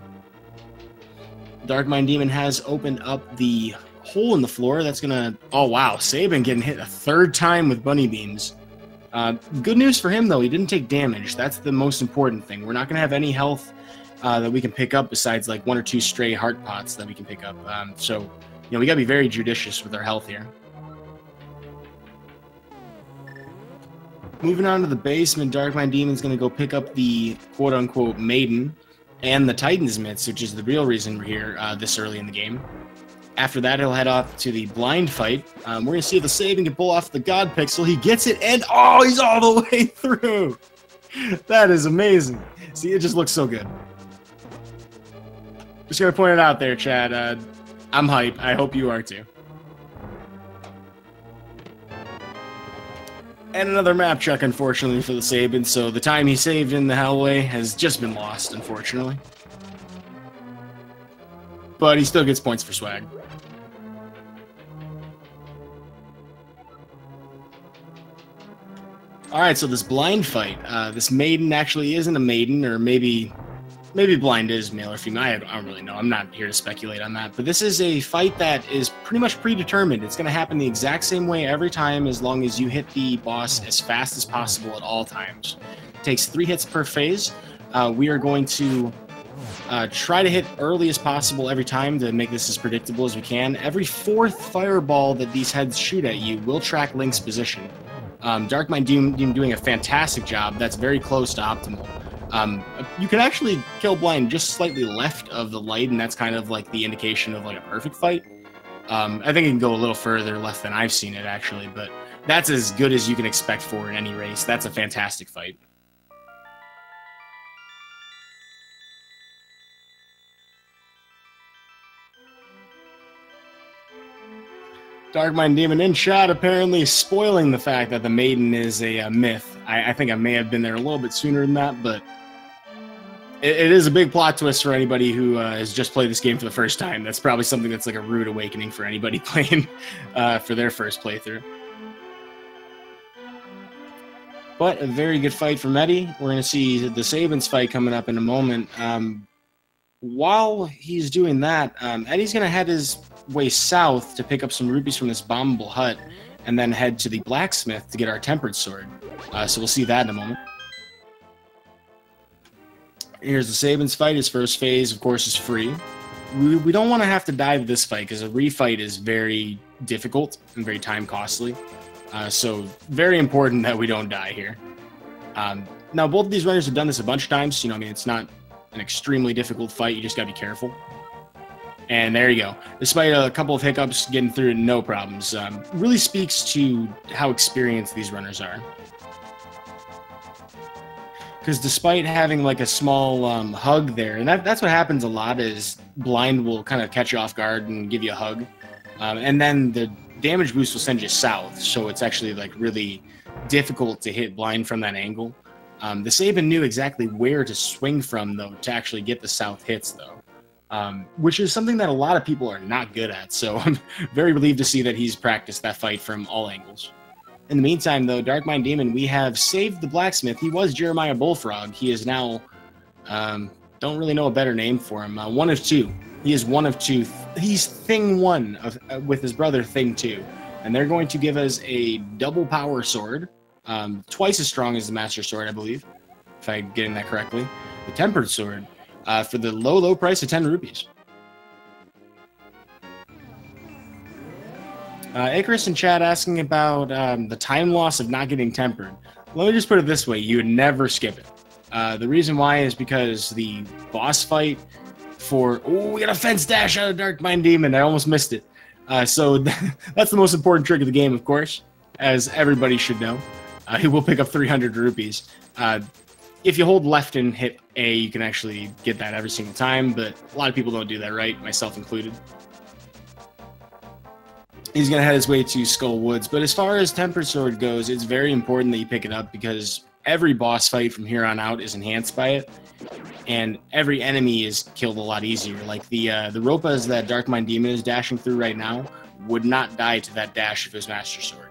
darkminddemon has opened up the hole in the floor. That's going to... Oh, wow. Sabin getting hit a third time with bunny beams. Good news for him, though. He didn't take damage. That's the most important thing. We're not going to have any health that we can pick up besides like 1 or 2 stray heart pots that we can pick up. So, you know, we got to be very judicious with our health here. Moving on to the basement, darkminddemon's going to go pick up the quote-unquote maiden and the Titan's Myths, which is the real reason we're here this early in the game. After that, he'll head off to the blind fight. We're going to see if TheSabin can pull off the God Pixel. He gets it, and oh, he's all the way through. That is amazing. See, it just looks so good. Just going to point it out there, Chad. I'm hype. I hope you are too. And another map check, unfortunately, for TheSabin, so the time he saved in the Hellway has just been lost, unfortunately. But he still gets points for swag. Alright, so this blind fight. This maiden actually isn't a maiden, or maybe blind is male or female. I don't really know. I'm not here to speculate on that. But this is a fight that is pretty much predetermined. It's going to happen the exact same way every time as long as you hit the boss as fast as possible at all times. It takes 3 hits per phase. We are going to try to hit early as possible every time to make this as predictable as we can. Every 4th fireball that these heads shoot at you will track Link's position. darkminddemon doing a fantastic job. That's very close to optimal. You can actually kill blind just slightly left of the light, and that's kind of like the indication of like a perfect fight. I think it can go a little further left than I've seen it, actually, but that's as good as you can expect for in any race. That's a fantastic fight. darkminddemon in chat apparently spoiling the fact that the maiden is a myth. I think I may have been there a little bit sooner than that, but it is a big plot twist for anybody who has just played this game for the first time. That's probably something that's like a rude awakening for anybody playing for their first playthrough. But a very good fight from Eddie. We're going to see TheSabin's fight coming up in a moment. While he's doing that, Eddie's going to head his way south to pick up some rupees from this bombable hut and then head to the blacksmith to get our tempered sword. So we'll see that in a moment. Here's TheSabin's fight. His first phase, of course, is free. We don't want to have to die to this fight because a refight is very difficult and very time costly. So very important that we don't die here. Now, both of these runners have done this a bunch of times. You know, I mean, it's not an extremely difficult fight. You just got to be careful. And there you go. Despite a couple of hiccups, getting through it, no problems. Really speaks to how experienced these runners are. Because despite having like a small hug there, and that's what happens a lot, is blind will kind of catch you off guard and give you a hug. And then the damage boost will send you south, so it's actually like really difficult to hit blind from that angle. TheSabin knew exactly where to swing from, though, to actually get the south hits, though. Which is something that a lot of people are not good at, so I'm very relieved to see that he's practiced that fight from all angles. In the meantime, though, darkminddemon, we have saved the blacksmith. He was Jeremiah Bullfrog. He is now, don't really know a better name for him, one of two. He is one of two. He's Thing 1 with his brother Thing 2. And they're going to give us a double power sword, twice as strong as the Master Sword, I believe, if I'm getting that correctly. The Tempered Sword, for the low price of 10 rupees. Icarus in chat asking about the time loss of not getting tempered. Let me just put it this way. You would never skip it. The reason why is because the boss fight for... Oh, we got a fence dash out of Dark Mind Demon. I almost missed it. So that's the most important trick of the game, of course, as everybody should know. He will pick up 300 rupees. If you hold left and hit A, you can actually get that every single time, but a lot of people don't do that right, myself included. He's going to head his way to Skull Woods, but as far as Tempered Sword goes, it's very important that you pick it up because every boss fight from here on out is enhanced by it, and every enemy is killed a lot easier. Like the Ropas that Dark Mind Demon is dashing through right now would not die to that dash of his Master Sword.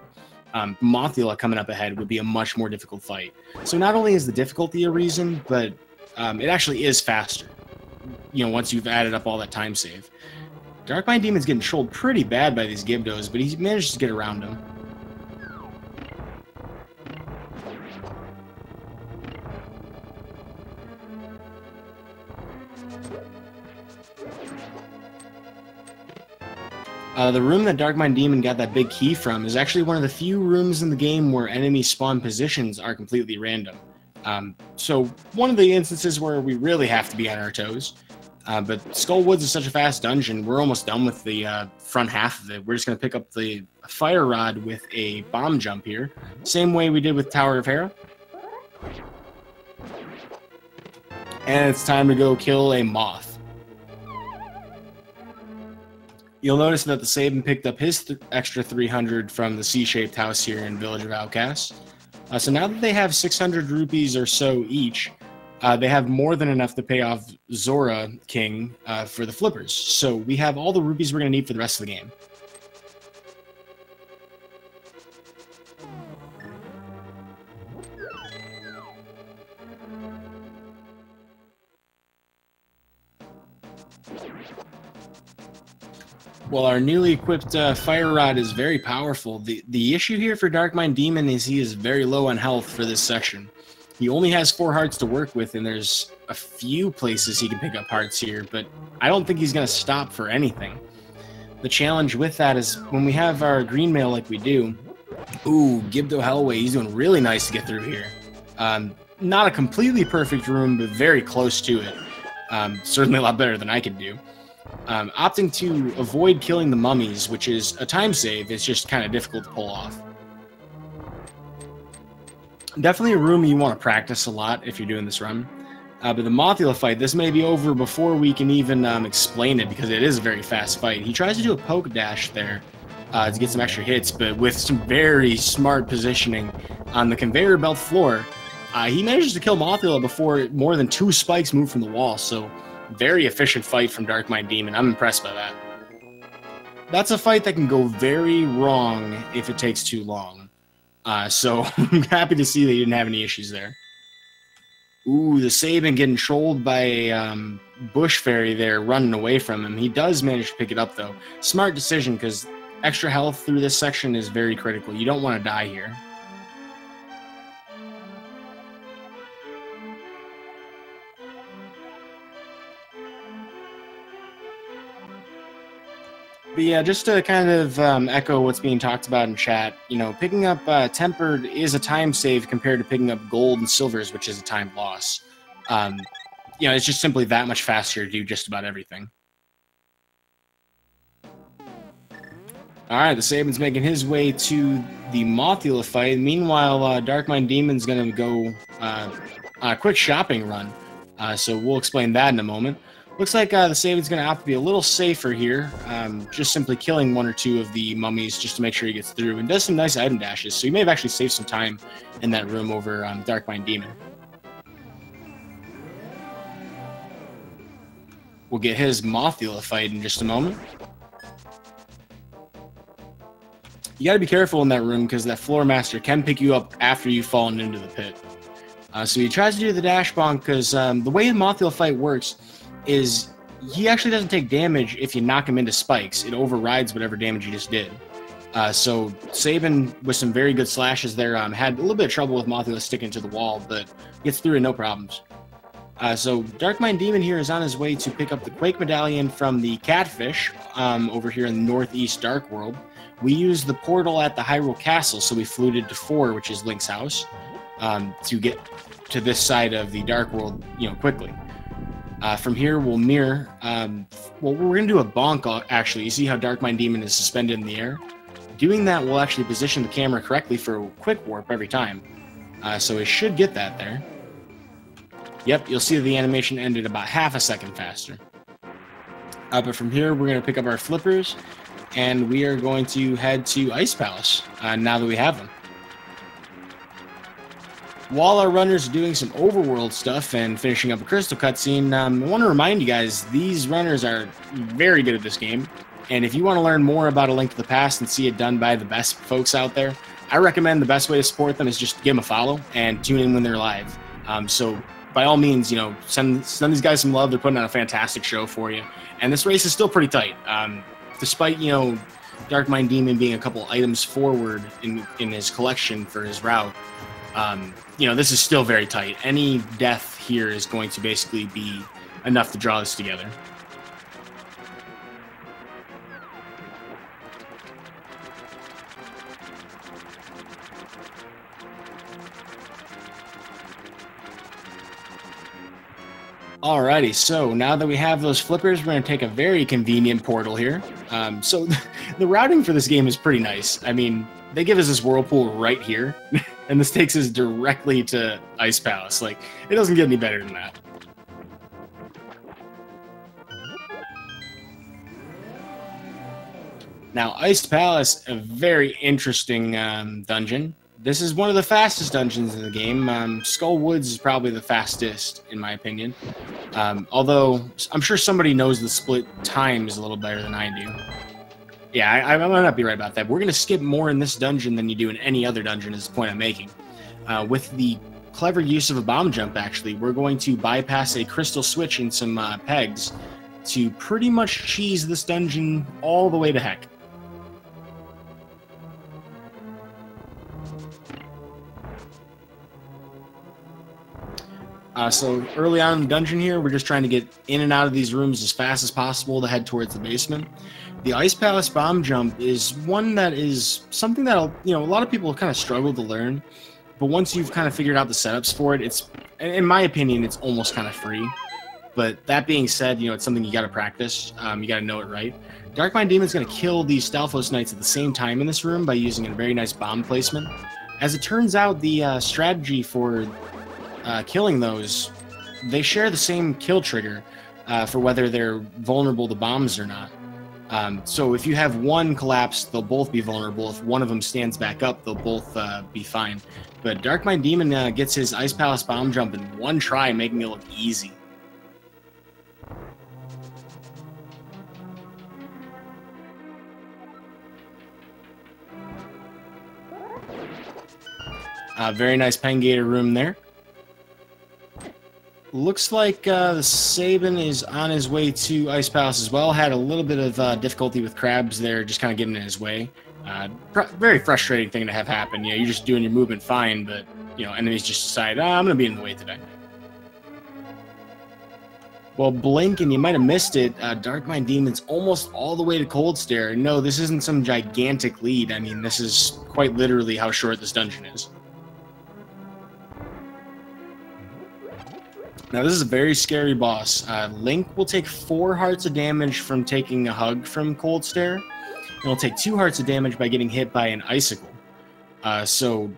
Mothula coming up ahead would be a much more difficult fight. So not only is the difficulty a reason, but it actually is faster, you know, once you've added up all that time save. Dark Mind Demon's getting trolled pretty bad by these Gibdos, but he manages to get around them. The room that Dark Mind Demon got that big key from is actually one of the few rooms in the game where enemy spawn positions are completely random. So one of the instances where we really have to be on our toes. But Skull Woods is such a fast dungeon, we're almost done with the front half of it. We're just going to pick up the Fire Rod with a bomb jump here. Same way we did with Tower of Hera. And it's time to go kill a moth. You'll notice that TheSabin picked up his extra 300 from the C-shaped house here in Village of Outcasts. So now that they have 600 rupees or so each, they have more than enough to pay off Zora King for the flippers. So we have all the rupees we're going to need for the rest of the game. Well, our newly equipped Fire Rod is very powerful. The issue here for Dark Mind Demon is he is very low on health for this section. He only has 4 hearts to work with, and there's a few places he can pick up hearts here, but I don't think he's going to stop for anything. The challenge with that is when we have our green mail like we do, ooh, Gibdo Hellway, he's doing really nice to get through here. Not a completely perfect room, but very close to it. Certainly a lot better than I could do. Opting to avoid killing the mummies, which is a time save, is just kind of difficult to pull off. Definitely a room you want to practice a lot if you're doing this run. But the Mothula fight, this may be over before we can even explain it, because it is a very fast fight. He tries to do a poke dash there to get some extra hits, but with some very smart positioning on the conveyor belt floor, he manages to kill Mothula before more than 2 spikes move from the wall, so very efficient fight from Dark Mind Demon. I'm impressed by that. That's a fight that can go very wrong if it takes too long. So I'm happy to see that you didn't have any issues there. Ooh, TheSabin getting trolled by a bush fairy there running away from him. He does manage to pick it up, though. Smart decision, because extra health through this section is very critical. You don't want to die here. But yeah, just to kind of echo what's being talked about in chat, you know, picking up Tempered is a time save compared to picking up Gold and Silvers, which is a time loss. You know, it's just simply that much faster to do just about everything. All right, TheSabin's making his way to the Mothula fight. Meanwhile, Dark Mind Demon's going to go on a quick shopping run. So we'll explain that in a moment. Looks like TheSabin's going to opt to be a little safer here, just simply killing 1 or 2 of the mummies just to make sure he gets through, and does some nice item dashes, so he may have actually saved some time in that room over Dark Mind Demon. We'll get his Mothula fight in just a moment. You got to be careful in that room because that Floor Master can pick you up after you've fallen into the pit. So he tries to do the dash bonk because the way the Mothula fight works is he actually doesn't take damage if you knock him into spikes. It overrides whatever damage you just did. So Sabin, with some very good slashes there, had a little bit of trouble with Mothula sticking to the wall, but gets through it no problems. So Dark Mind Demon here is on his way to pick up the Quake Medallion from the Catfish over here in the Northeast Dark World. We used the portal at the Hyrule Castle, so we flew to 4, which is Link's house. to get to this side of the Dark World, quickly. From here, we'll mirror. Well, we're going to do a bonk, actually. You see how Darkmind Demon is suspended in the air? Doing that will actually position the camera correctly for a quick warp every time. So it should get that there. Yep, you'll see the animation ended about half a second faster. But from here, we're going to pick up our flippers, and we are going to head to Ice Palace, now that we have them. While our runners are doing some overworld stuff and finishing up a crystal cutscene, I want to remind you guys, these runners are very good at this game. And if you want to learn more about A Link to the Past and see it done by the best folks out there, I recommend the best way to support them is just give them a follow and tune in when they're live. So by all means, send these guys some love. They're putting on a fantastic show for you. And this race is still pretty tight. Despite, Darkmind Demon being a couple items forward in his collection for his route, this is still very tight. Any death here is going to basically be enough to draw this together. Alrighty, so now that we have those flippers, we're going to take a very convenient portal here. So the routing for this game is pretty nice. I mean, they give us this whirlpool right here, and this takes us directly to Ice Palace. Like, it doesn't get any better than that. Now, Ice Palace, a very interesting dungeon. This is one of the fastest dungeons in the game. Skull Woods is probably the fastest, in my opinion. Although, I'm sure somebody knows the split times a little better than I do. Yeah, I might not be right about that. We're going to skip more in this dungeon than you do in any other dungeon, is the point I'm making. With the clever use of a bomb jump, actually, we're going to bypass a crystal switch and some pegs to pretty much cheese this dungeon all the way to heck. So early on in the dungeon here, we're just trying to get in and out of these rooms as fast as possible to head towards the basement. The Ice Palace bomb jump is one that is something that a lot of people kind of struggle to learn, but once you've kind of figured out the setups for it, it's, in my opinion, it's almost kind of free. But that being said, it's something you got to practice. You got to know it right. Darkmind Demon's going to kill these Stalfos Knights at the same time in this room by using a very nice bomb placement. As it turns out, the strategy for killing those, they share the same kill trigger for whether they're vulnerable to bombs or not. So if you have one collapse, they'll both be vulnerable. If one of them stands back up, they'll both be fine. But Darkmind Demon gets his Ice Palace bomb jump in one try, making it look easy. Very nice Pengator room there. Looks like the Sabin is on his way to Ice Palace as well. Had a little bit of difficulty with crabs there, just kind of getting in his way. Very frustrating thing to have happen. You're just doing your movement fine, but enemies just decide, I'm going to be in the way today. Well, blink and you might have missed it. Darkmind Demon's almost all the way to Cold Stare. No, this isn't some gigantic lead. I mean, this is quite literally how short this dungeon is. Now, this is a very scary boss. Link will take 4 hearts of damage from taking a hug from Cold Stare. And will take 2 hearts of damage by getting hit by an icicle. So,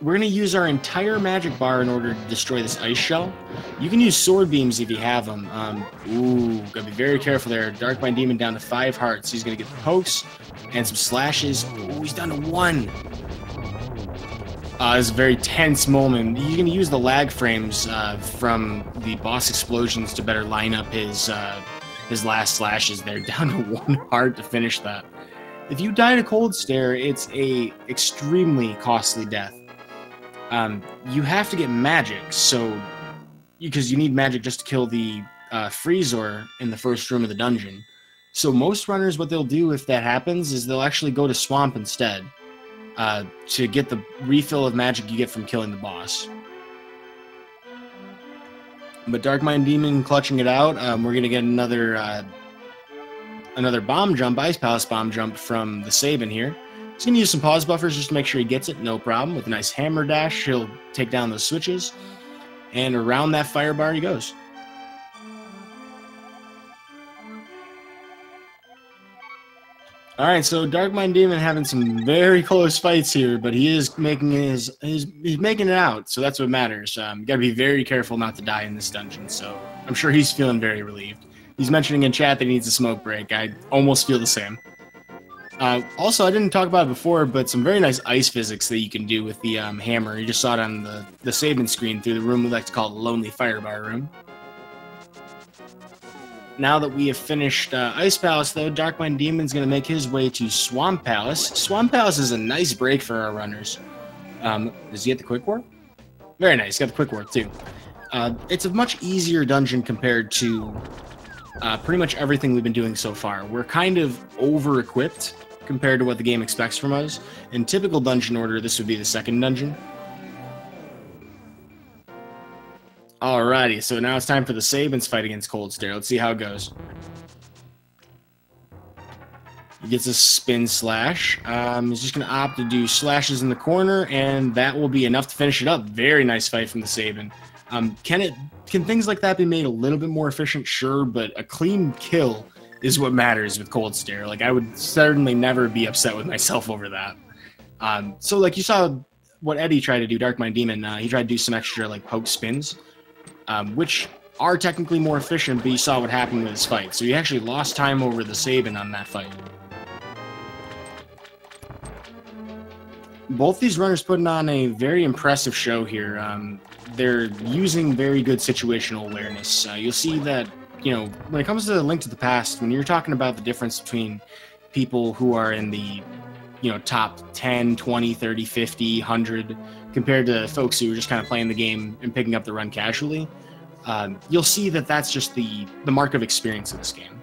we're going to use our entire magic bar in order to destroy this ice shell. You can use sword beams if you have them. Gotta be very careful there. Darkmind Demon down to 5 hearts. He's going to get the pokes and some slashes. Ooh, he's down to 1. It's a very tense moment. You can use the lag frames from the boss explosions to better line up his last slashes there. Down to 1 heart to finish that. If you die to Cold Stare, it's a extremely costly death. You have to get magic, because you need magic just to kill the Freezor in the first room of the dungeon. So most runners, what they'll do if that happens is they'll actually go to Swamp instead. To get the refill of magic you get from killing the boss. But Darkmind Demon clutching it out. We're going to get another bomb jump, Ice Palace bomb jump from the Sabin here. He's going to use some pause buffers just to make sure he gets it, no problem. With a nice hammer dash, he'll take down those switches. And around that fire bar he goes. Alright, so darkminddemon having some very close fights here, but he is making he's making it out, so that's what matters. You gotta be very careful not to die in this dungeon, so I'm sure he's feeling very relieved. He's mentioning in chat that he needs a smoke break. I almost feel the same. Also, I didn't talk about it before, but some very nice ice physics that you can do with the hammer. You just saw it on the TheSabin screen through the room we like to call the Lonely Firebar room. Now that we have finished Ice Palace, though, darkminddemon's going to make his way to Swamp Palace. Swamp Palace is a nice break for our runners. Does he get the Quick Warp? Very nice. Got the Quick Warp, too. It's a much easier dungeon compared to pretty much everything we've been doing so far. We're kind of over-equipped compared to what the game expects from us. In typical dungeon order, this would be the second dungeon. Alrighty, so now it's time for the TheSabin's fight against Cold Stare. Let's see how it goes. He gets a spin slash. He's just going to opt to do slashes in the corner, and that will be enough to finish it up. Very nice fight from the TheSabin. Can things like that be made a little bit more efficient? Sure, but a clean kill is what matters with Cold Stare. Like, I would certainly never be upset with myself over that. So, like, you saw what Eddie tried to do, darkminddemon. He tried to do some extra, like, poke spins, which are technically more efficient, but you saw what happened with his fight. So he actually lost time over the TheSabin on that fight. Both these runners putting on a very impressive show here. They're using very good situational awareness. You'll see that, you know, when it comes to Link to the Past, when you're talking about the difference between people who are in the, you know, top 10, 20, 30, 50, 100, compared to folks who are just kind of playing the game and picking up the run casually, you'll see that that's just the mark of experience of this game.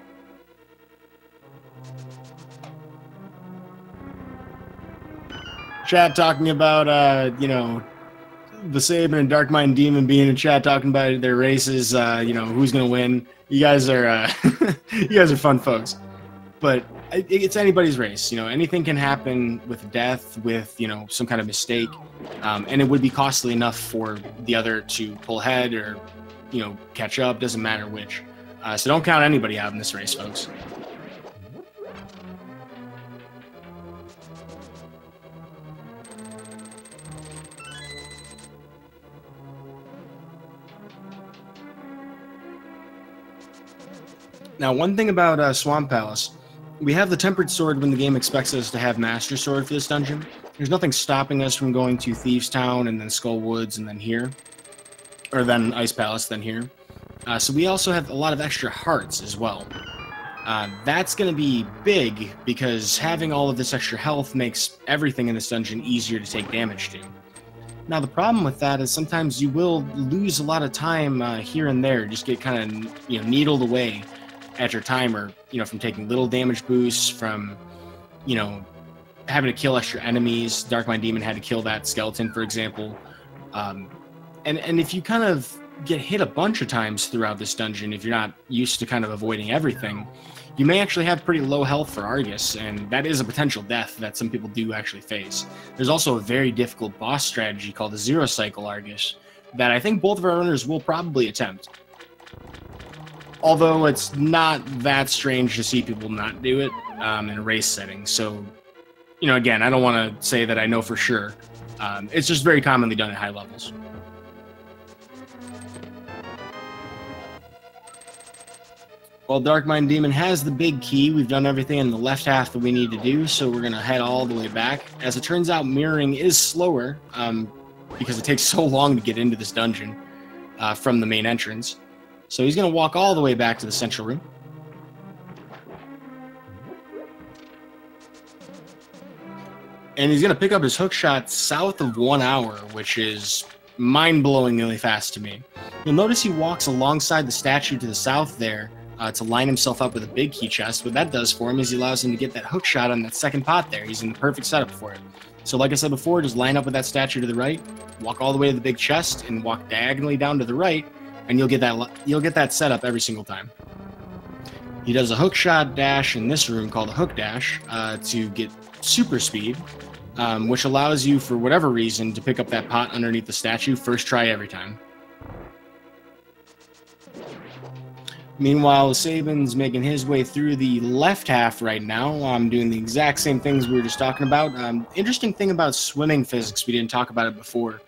Chat talking about, you know, TheSabin and darkminddemon being in chat talking about their races, you know, who's going to win. You guys are, you guys are fun folks. But it's anybody's race. You know, anything can happen with death, with, you know, some kind of mistake. And it would be costly enough for the other to pull ahead or, you know, catch up. Doesn't matter which. So don't count anybody out in this race, folks. Now, one thing about Swamp Palace, we have the Tempered Sword when the game expects us to have Master Sword for this dungeon. There's nothing stopping us from going to Thieves Town and then Skull Woods and then here. Or then Ice Palace, then here. So we also have a lot of extra hearts as well. That's going to be big because having all of this extra health makes everything in this dungeon easier to take damage to. Now, the problem with that is sometimes you will lose a lot of time here and there, just get kind of, you know, needled away at your timer, you know, from taking little damage boosts, from, you know, having to kill extra enemies. darkminddemon had to kill that skeleton, for example. And if you kind of get hit a bunch of times throughout this dungeon, if you're not used to kind of avoiding everything, you may actually have pretty low health for Argus, and that is a potential death that some people do actually face. There's also a very difficult boss strategy called the Zero Cycle Argus that I think both of our runners will probably attempt. Although it's not that strange to see people not do it in a race setting. So, you know, again, I don't want to say that I know for sure. It's just very commonly done at high levels. Well, darkminddemon has the big key. We've done everything in the left half that we need to do, so we're going to head all the way back. As it turns out, mirroring is slower because it takes so long to get into this dungeon from the main entrance. So he's going to walk all the way back to the central room. And he's going to pick up his hook shot south of 1 hour, which is mind-blowingly fast to me. You'll notice he walks alongside the statue to the south there to line himself up with a big key chest. What that does for him is he allows him to get that hook shot on that second pot there. He's in the perfect setup for it. So like I said before, just line up with that statue to the right, walk all the way to the big chest, and walk diagonally down to the right, and you'll get that setup every single time. He does a hook shot dash in this room called a hook dash to get super speed, which allows you, for whatever reason, to pick up that pot underneath the statue first try every time. Meanwhile, TheSabin's making his way through the left half right now. I'm doing the exact same things we were just talking about. Interesting thing about swimming physics, we didn't talk about it before.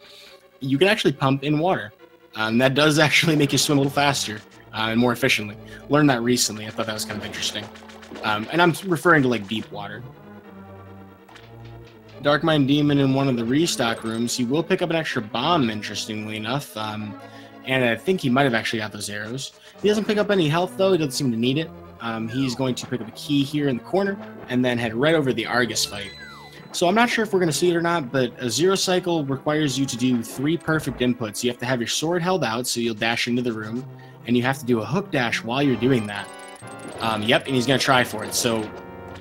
You can actually pump in water. That does actually make you swim a little faster and more efficiently. Learned that recently. I thought that was kind of interesting. And I'm referring to like deep water. darkminddemon in one of the restock rooms. He will pick up an extra bomb, interestingly enough. And I think he might have actually got those arrows. He doesn't pick up any health, though. He doesn't seem to need it. He's going to pick up a key here in the corner and then head right over to the Argus fight. So I'm not sure if we're going to see it or not, but a zero cycle requires you to do 3 perfect inputs. You have to have your sword held out, so you'll dash into the room, and you have to do a hook dash while you're doing that. Yep, and he's going to try for it. So,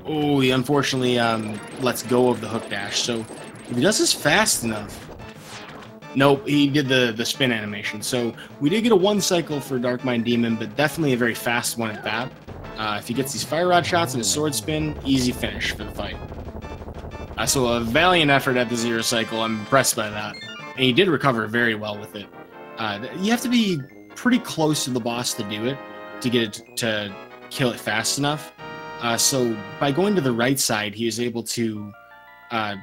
oh, he unfortunately lets go of the hook dash. So if he does this fast enough... Nope, he did the spin animation. So we did get a 1 cycle for darkminddemon, but definitely a very fast one at that. If he gets these fire rod shots and a sword spin, easy finish for the fight. So a valiant effort at the 0 cycle. I'm impressed by that. And he did recover very well with it. You have to be pretty close to the boss to do it, to get it to kill it fast enough. So by going to the right side, he was able to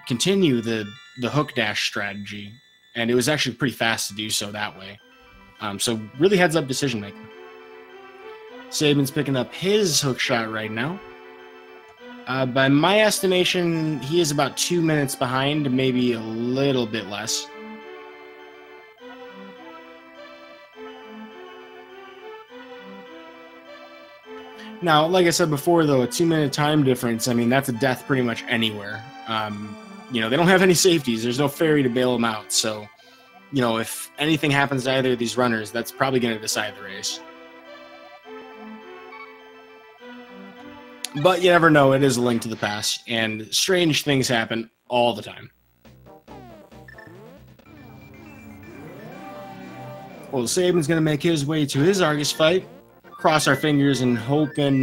continue the hook dash strategy. And it was actually pretty fast to do so that way. So really heads up decision making. TheSabin's picking up his hook shot right now. By my estimation, he is about 2 minutes behind, maybe a little bit less. Now, like I said before, though, a 2-minute time difference, I mean, that's a death pretty much anywhere. You know, they don't have any safeties. There's no fairy to bail them out. So, you know, if anything happens to either of these runners, that's probably going to decide the race. But you never know. It is a link to the past, and strange things happen all the time. Well, TheSabin's going to make his way to his Argus fight. Cross our fingers and hope and,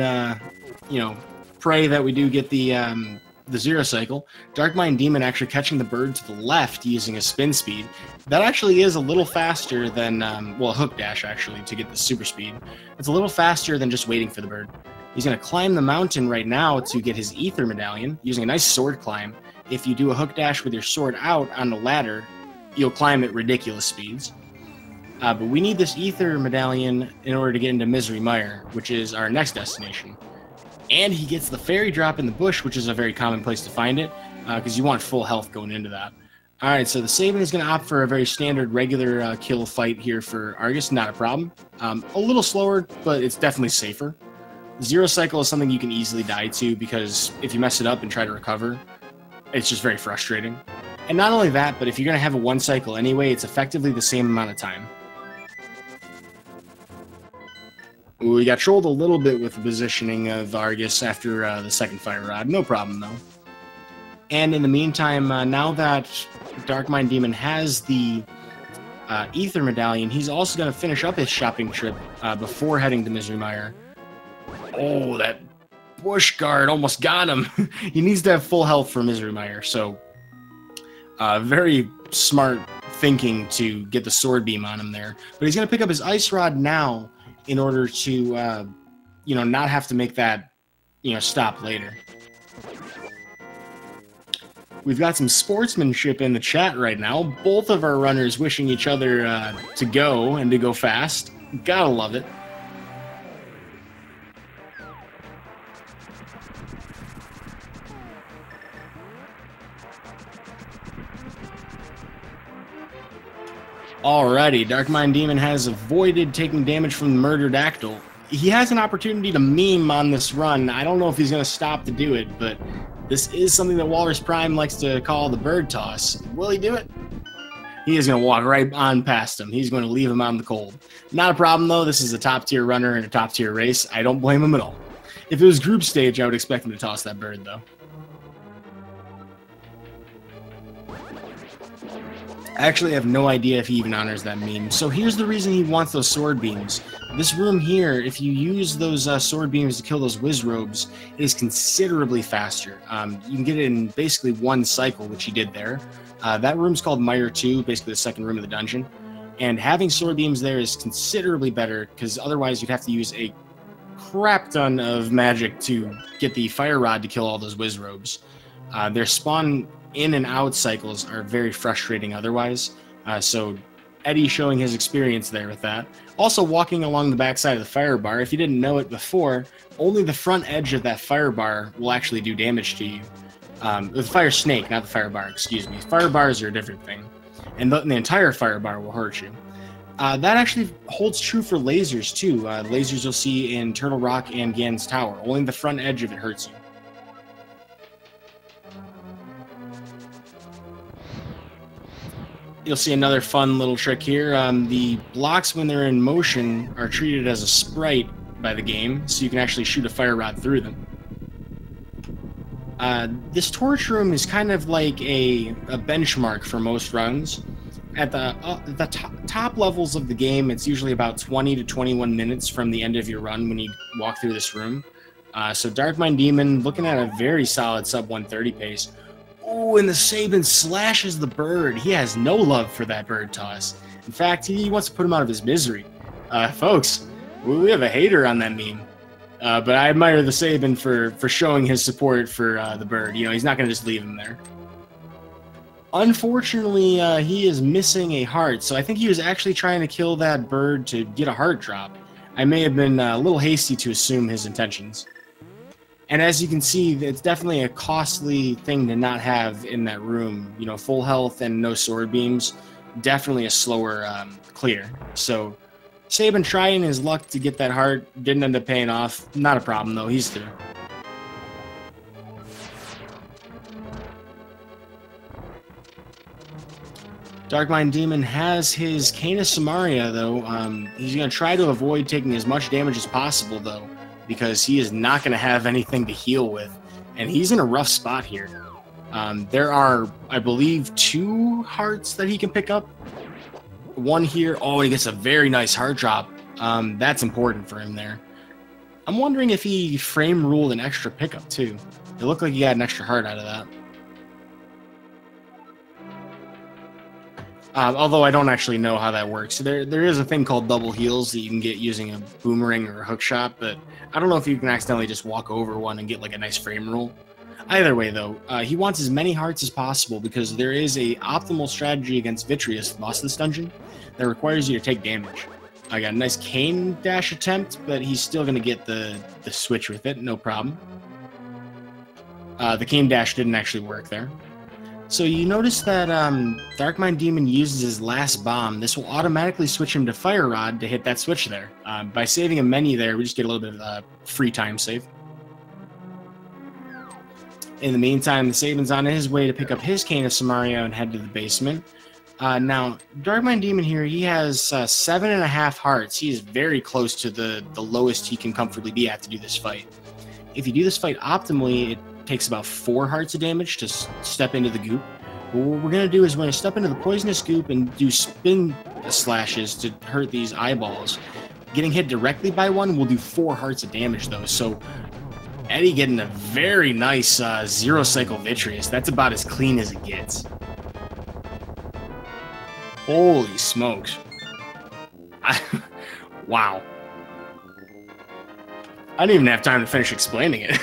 you know, pray that we do get the 0 cycle. darkminddemon actually catching the bird to the left using a spin speed. That actually is a little faster than, well, a hook dash, actually, to get the super speed. It's a little faster than just waiting for the bird. He's going to climb the mountain right now to get his ether medallion, using a nice sword climb. If you do a hook dash with your sword out on the ladder, you'll climb at ridiculous speeds. But we need this ether medallion in order to get into Misery Mire, which is our next destination. And he gets the fairy drop in the bush, which is a very common place to find it, because you want full health going into that. Alright, so TheSabin is going to opt for a very standard, regular kill fight here for Argus, not a problem. A little slower, but it's definitely safer. 0 cycle is something you can easily die to, because if you mess it up and try to recover, it's just very frustrating. And not only that, but if you're going to have a 1 cycle anyway, it's effectively the same amount of time. We got trolled a little bit with the positioning of Argus after the second fire rod. No problem, though. And in the meantime, now that darkminddemon has the ether medallion, he's also going to finish up his shopping trip before heading to Misery Mire. Oh, that bush guard almost got him. He needs to have full health for Misery Mire, so very smart thinking to get the sword beam on him there. But he's going to pick up his ice rod now, in order to, you know, not have to make that, you know, stop later. We've got some sportsmanship in the chat right now. Both of our runners wishing each other to go and to go fast. Gotta love it. Alrighty, darkminddemon has avoided taking damage from the Murderdactyl. He has an opportunity to meme on this run. I don't know if he's going to stop to do it, but this is something that Walrus Prime likes to call the bird toss. Will he do it? He is going to walk right on past him. He's going to leave him out in the cold. Not a problem, though. This is a top-tier runner in a top-tier race. I don't blame him at all. If it was group stage, I would expect him to toss that bird, though. I actually have no idea if he even honors that meme. So here's the reason he wants those sword beams. This room here, if you use those sword beams to kill those Wizrobes, it is considerably faster. You can get it in basically one cycle, which he did there. That room's called Mire 2, basically the second room of the dungeon. And having sword beams there is considerably better, because otherwise you'd have to use a crap ton of magic to get the Fire Rod to kill all those Wizrobes. Their spawn in and out cycles are very frustrating otherwise. So Eddie showing his experience there with that. Also walking along the backside of the fire bar, if you didn't know it before, only the front edge of that fire bar will actually do damage to you. The fire snake, not the fire bar, excuse me. Fire bars are a different thing. And the entire fire bar will hurt you. That actually holds true for lasers too. Lasers you'll see in Turtle Rock and Gan's Tower. Only the front edge of it hurts you. You'll see another fun little trick here. The blocks, when they're in motion, are treated as a sprite by the game, so you can actually shoot a fire rod through them. This torch room is kind of like a benchmark for most runs. At the top levels of the game, it's usually about 20 to 21 minutes from the end of your run when you walk through this room. So darkminddemon looking at a very solid sub 130 pace. Oh, and TheSabin slashes the bird. He has no love for that bird toss. In fact, he wants to put him out of his misery. Folks, we have a hater on that meme. But I admire TheSabin for showing his support for the bird. You know, he's not going to just leave him there. Unfortunately, he is missing a heart, so I think he was actually trying to kill that bird to get a heart drop. I may have been a little hasty to assume his intentions. And as you can see, it's definitely a costly thing to not have in that room. You know, full health and no sword beams, definitely a slower clear. So TheSabin trying his luck to get that heart, didn't end up paying off. Not a problem though, he's through. darkminddemon has his Cane of Samaria though. He's going to try to avoid taking as much damage as possible though, because he is not going to have anything to heal with, and he's in a rough spot here. There are, I believe, 2 hearts that he can pick up. One here. Oh, he gets a very nice heart drop. That's important for him there. I'm wondering if he frame ruled an extra pickup too. It looked like he got an extra heart out of that. Although I don't actually know how that works. There is a thing called double heals that you can get using a boomerang or a hook shot, but I don't know if you can accidentally just walk over one and get like a nice frame roll. Either way though, he wants as many hearts as possible because there is a optimal strategy against Vitreous, the boss of this dungeon, that requires you to take damage. I got a nice cane dash attempt, but he's still going to get the switch with it, no problem. The cane dash didn't actually work there. So you notice that darkminddemon uses his last bomb. This will automatically switch him to Fire Rod to hit that switch there. By saving a menu there, we just get a little bit of free time save. In the meantime, TheSabin's on his way to pick up his Cane of Samaria and head to the basement. Now, darkminddemon here, he has 7.5 hearts. He is very close to the lowest he can comfortably be at to do this fight. If you do this fight optimally, it takes about 4 hearts of damage to step into the goop. But what we're going to do is we're going to step into the poisonous goop and do spin slashes to hurt these eyeballs. Getting hit directly by one will do 4 hearts of damage though, so Eddie getting a very nice 0-cycle Vitreous. That's about as clean as it gets. Holy smokes. Wow. I didn't even have time to finish explaining it.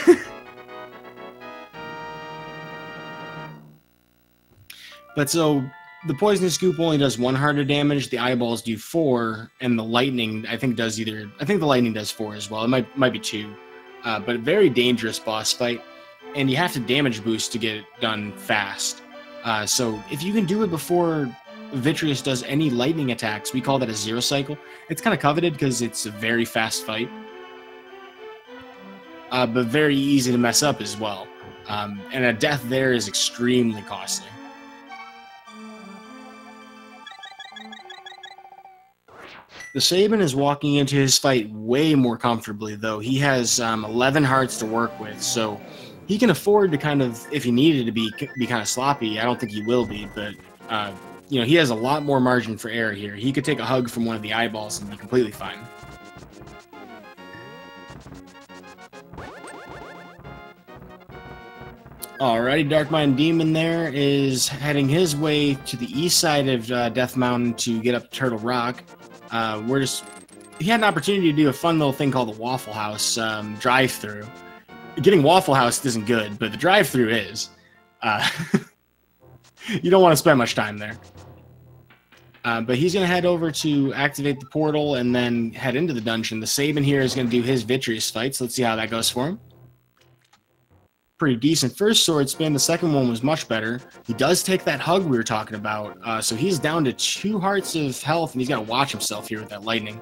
But so, the poisonous goop only does 1 heart of damage, the eyeballs do 4, and the lightning, I think the lightning does 4 as well. It might be 2. But a very dangerous boss fight, and you have to damage boost to get it done fast. So if you can do it before Vitreous does any lightning attacks, we call that a 0-cycle. It's kind of coveted because it's a very fast fight, but very easy to mess up as well. And a death there is extremely costly. TheSabin is walking into his fight way more comfortably, though. He has 11 hearts to work with, so he can afford to kind of, if he needed to be kind of sloppy. I don't think he will be, but you know, he has a lot more margin for error here. He could take a hug from one of the eyeballs and be completely fine. Alrighty, darkminddemon there is heading his way to the east side of Death Mountain to get up to Turtle Rock. He had an opportunity to do a fun little thing called the Waffle House drive-through. Getting Waffle House isn't good, but the drive-through is. You don't want to spend much time there. But he's going to head over to activate the portal and then head into the dungeon. TheSabin here is going to do his Vitreous fight, so let's see how that goes for him. Pretty decent first sword spin. The second one was much better. He does take that hug we were talking about, so he's down to 2 hearts of health, and he's got to watch himself here with that lightning.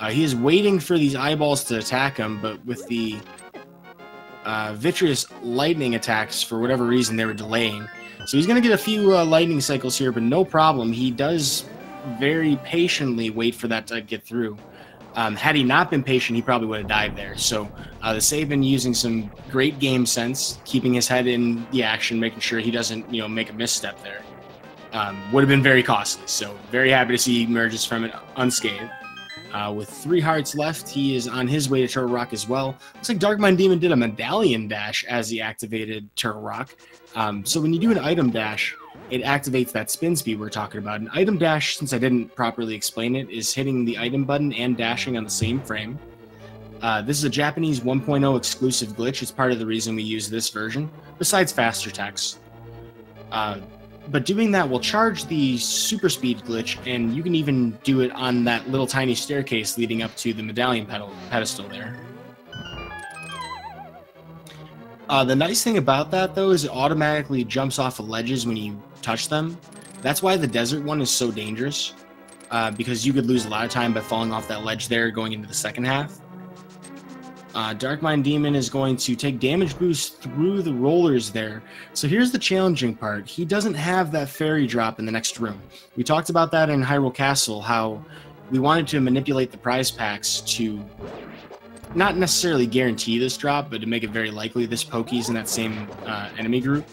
He is waiting for these eyeballs to attack him, but with the Vitreous lightning attacks, for whatever reason, they were delaying. So he's going to get a few lightning cycles here, but no problem. He does very patiently wait for that to get through. Had he not been patient, he probably would have died there. So TheSabin using some great game sense, keeping his head in the action, making sure he doesn't, you know, make a misstep there. Would have been very costly. So very happy to see he emerges from it unscathed. With 3 hearts left, he is on his way to Turtle Rock as well. Looks like darkminddemon did a medallion dash as he activated Turtle Rock. So when you do an item dash, it activates that spin speed we're talking about. An item dash, since I didn't properly explain it, is hitting the item button and dashing on the same frame. This is a Japanese 1.0 exclusive glitch. It's part of the reason we use this version, besides faster text. But doing that will charge the super speed glitch, and you can even do it on that little tiny staircase leading up to the medallion pedestal there. The nice thing about that, though, is it automatically jumps off of ledges when you touch them. That's why the desert one is so dangerous, because you could lose a lot of time by falling off that ledge there going into the second half. darkminddemon is going to take damage boost through the rollers there. So here's the challenging part. He doesn't have that fairy drop in the next room. We talked about that in Hyrule Castle, how we wanted to manipulate the prize packs to not necessarily guarantee this drop, but to make it very likely this Poke's in that same enemy group.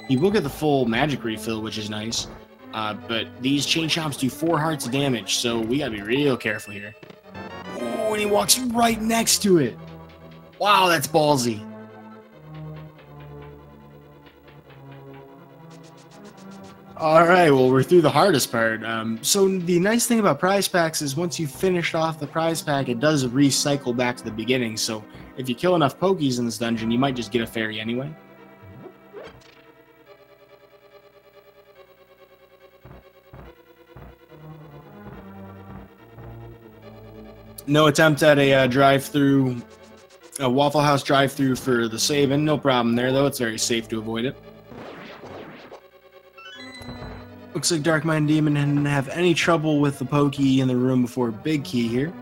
He will get the full magic refill, which is nice, but these chain chomps do 4 hearts of damage, so we gotta be real careful here. Oh, and he walks right next to it. Wow, that's ballsy. All right, well, we're through the hardest part. So the nice thing about prize packs is once you've finished off the prize pack, it does recycle back to the beginning. So if you kill enough Poke's in this dungeon, you might just get a fairy anyway. No attempt at a drive-through, a Waffle House drive-through for TheSabin. No problem there, though. It's very safe to avoid it. Looks like darkminddemon didn't have any trouble with the Poke in the room before Big Key here.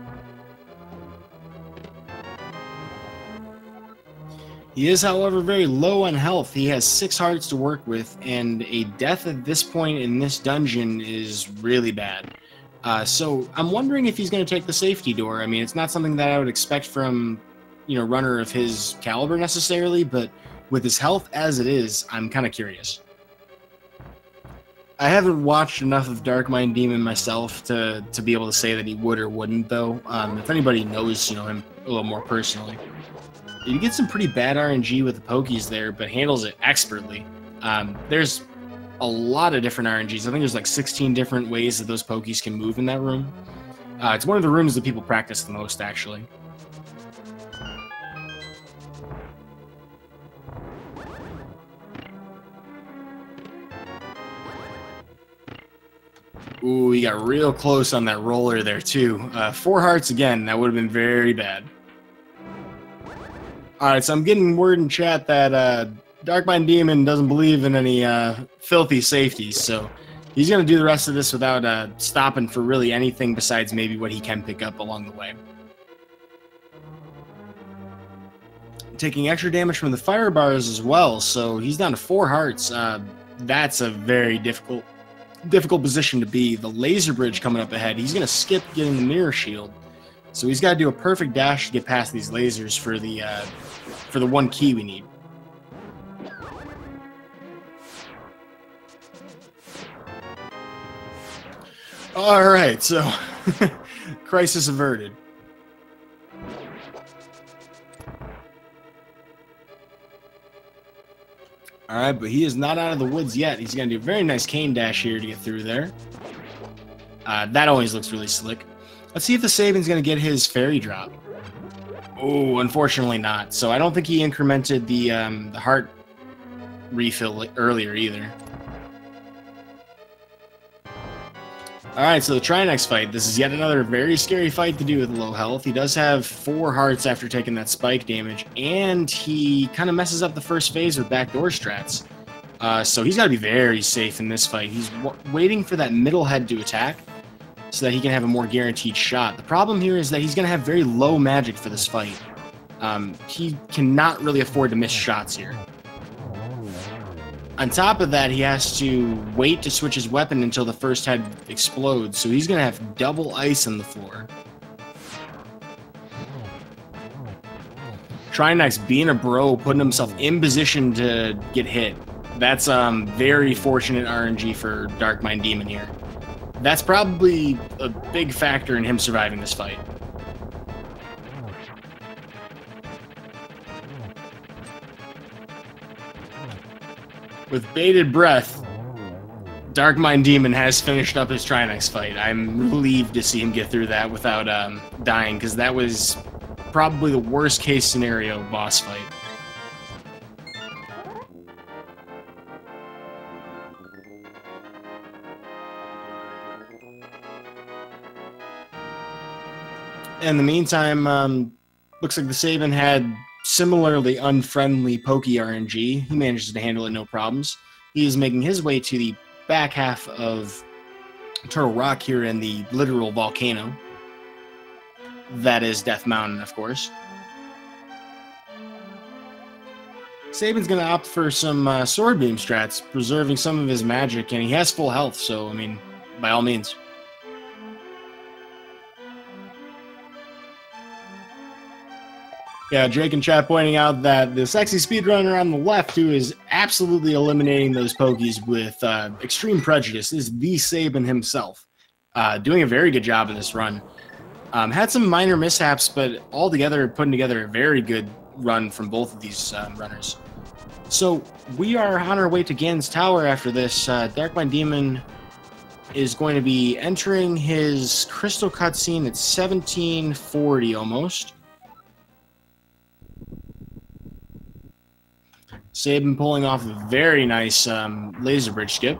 He is, however, very low on health. He has 6 hearts to work with, and a death at this point in this dungeon is really bad. So I'm wondering if he's going to take the safety door. I mean, it's not something that I would expect from, you know, runner of his caliber necessarily, but with his health as it is, I'm kind of curious. I haven't watched enough of darkminddemon myself to be able to say that he would or wouldn't, though. If anybody knows, you know, him a little more personally, he gets some pretty bad RNG with the Poke's there, but handles it expertly. There's a lot of different RNGs. I think there's like 16 different ways that those Poke's can move in that room. It's one of the rooms that people practice the most, actually. Ooh, he got real close on that roller there, too. 4 hearts again. That would have been very bad. Alright, so I'm getting word in chat that darkminddemon doesn't believe in any filthy safeties, so he's going to do the rest of this without stopping for really anything besides maybe what he can pick up along the way. Taking extra damage from the fire bars as well, so he's down to 4 hearts. That's a very difficult position to be. The laser bridge coming up ahead, he's going to skip getting the mirror shield, so he's got to do a perfect dash to get past these lasers for the 1 key we need. All right, so crisis averted. All right, but he is not out of the woods yet. He's going to do a very nice cane dash here to get through there. That always looks really slick. Let's see if TheSabin's going to get his fairy drop. Oh, unfortunately not. So I don't think he incremented the heart refill earlier either. All right, so the Trinex fight. This is yet another very scary fight to do with low health. He does have 4 hearts after taking that spike damage, and he kind of messes up the first phase with backdoor strats. So he's got to be very safe in this fight. He's waiting for that middle head to attack so that he can have a more guaranteed shot. The problem here is that he's going to have very low magic for this fight. He cannot really afford to miss shots here. On top of that, he has to wait to switch his weapon until the first head explodes, so he's going to have double ice on the floor. Trinex being a bro, putting himself in position to get hit. That's very fortunate RNG for darkminddemon here. That's probably a big factor in him surviving this fight. With bated breath, darkminddemon has finished up his Trinex fight. I'm relieved to see him get through that without dying, because that was probably the worst case scenario boss fight. In the meantime, looks like TheSabin had similarly unfriendly pokey RNG. He manages to handle it no problems. He is making his way to the back half of Turtle Rock here in the literal volcano. That is Death Mountain, of course. Sabin's going to opt for some sword beam strats, preserving some of his magic, and he has full health, so, I mean, by all means. Yeah, Drake and chat pointing out that the sexy speedrunner on the left, who is absolutely eliminating those pokies with extreme prejudice, is TheSabin himself. Doing a very good job in this run. Had some minor mishaps, but altogether putting together a very good run from both of these runners. So we are on our way to Ganon's Tower after this. darkminddemon is going to be entering his crystal cutscene at 1740 almost. Sabin pulling off a very nice laser bridge skip.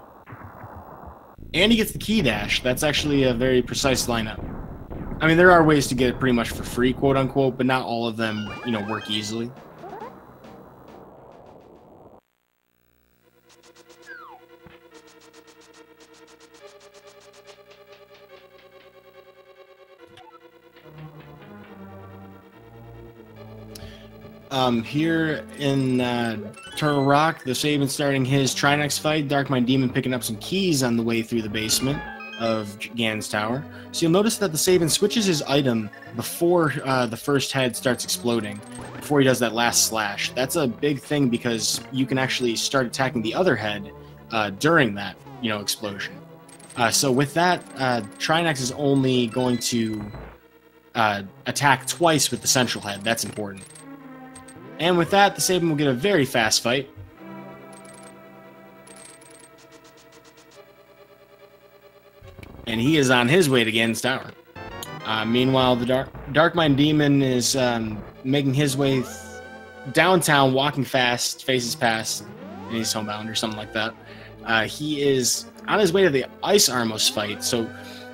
And he gets the key dash. That's actually a very precise lineup. I mean, there are ways to get it pretty much for free, quote unquote, but not all of them, you know, work easily. Here in Turtle Rock, TheSabin starting his Trinex fight. darkminddemon picking up some keys on the way through the basement of Ganon's Tower. So you'll notice that TheSabin switches his item before the first head starts exploding, before he does that last slash. That's a big thing because you can actually start attacking the other head during that, you know, explosion. So with that, Trinex is only going to attack twice with the central head. That's important. And with that, TheSabin will get a very fast fight. And he is on his way to Ganon's Tower. Meanwhile, the darkminddemon is making his way downtown, walking fast, faces past, and he's homebound or something like that. He is on his way to the Ice Armos fight. So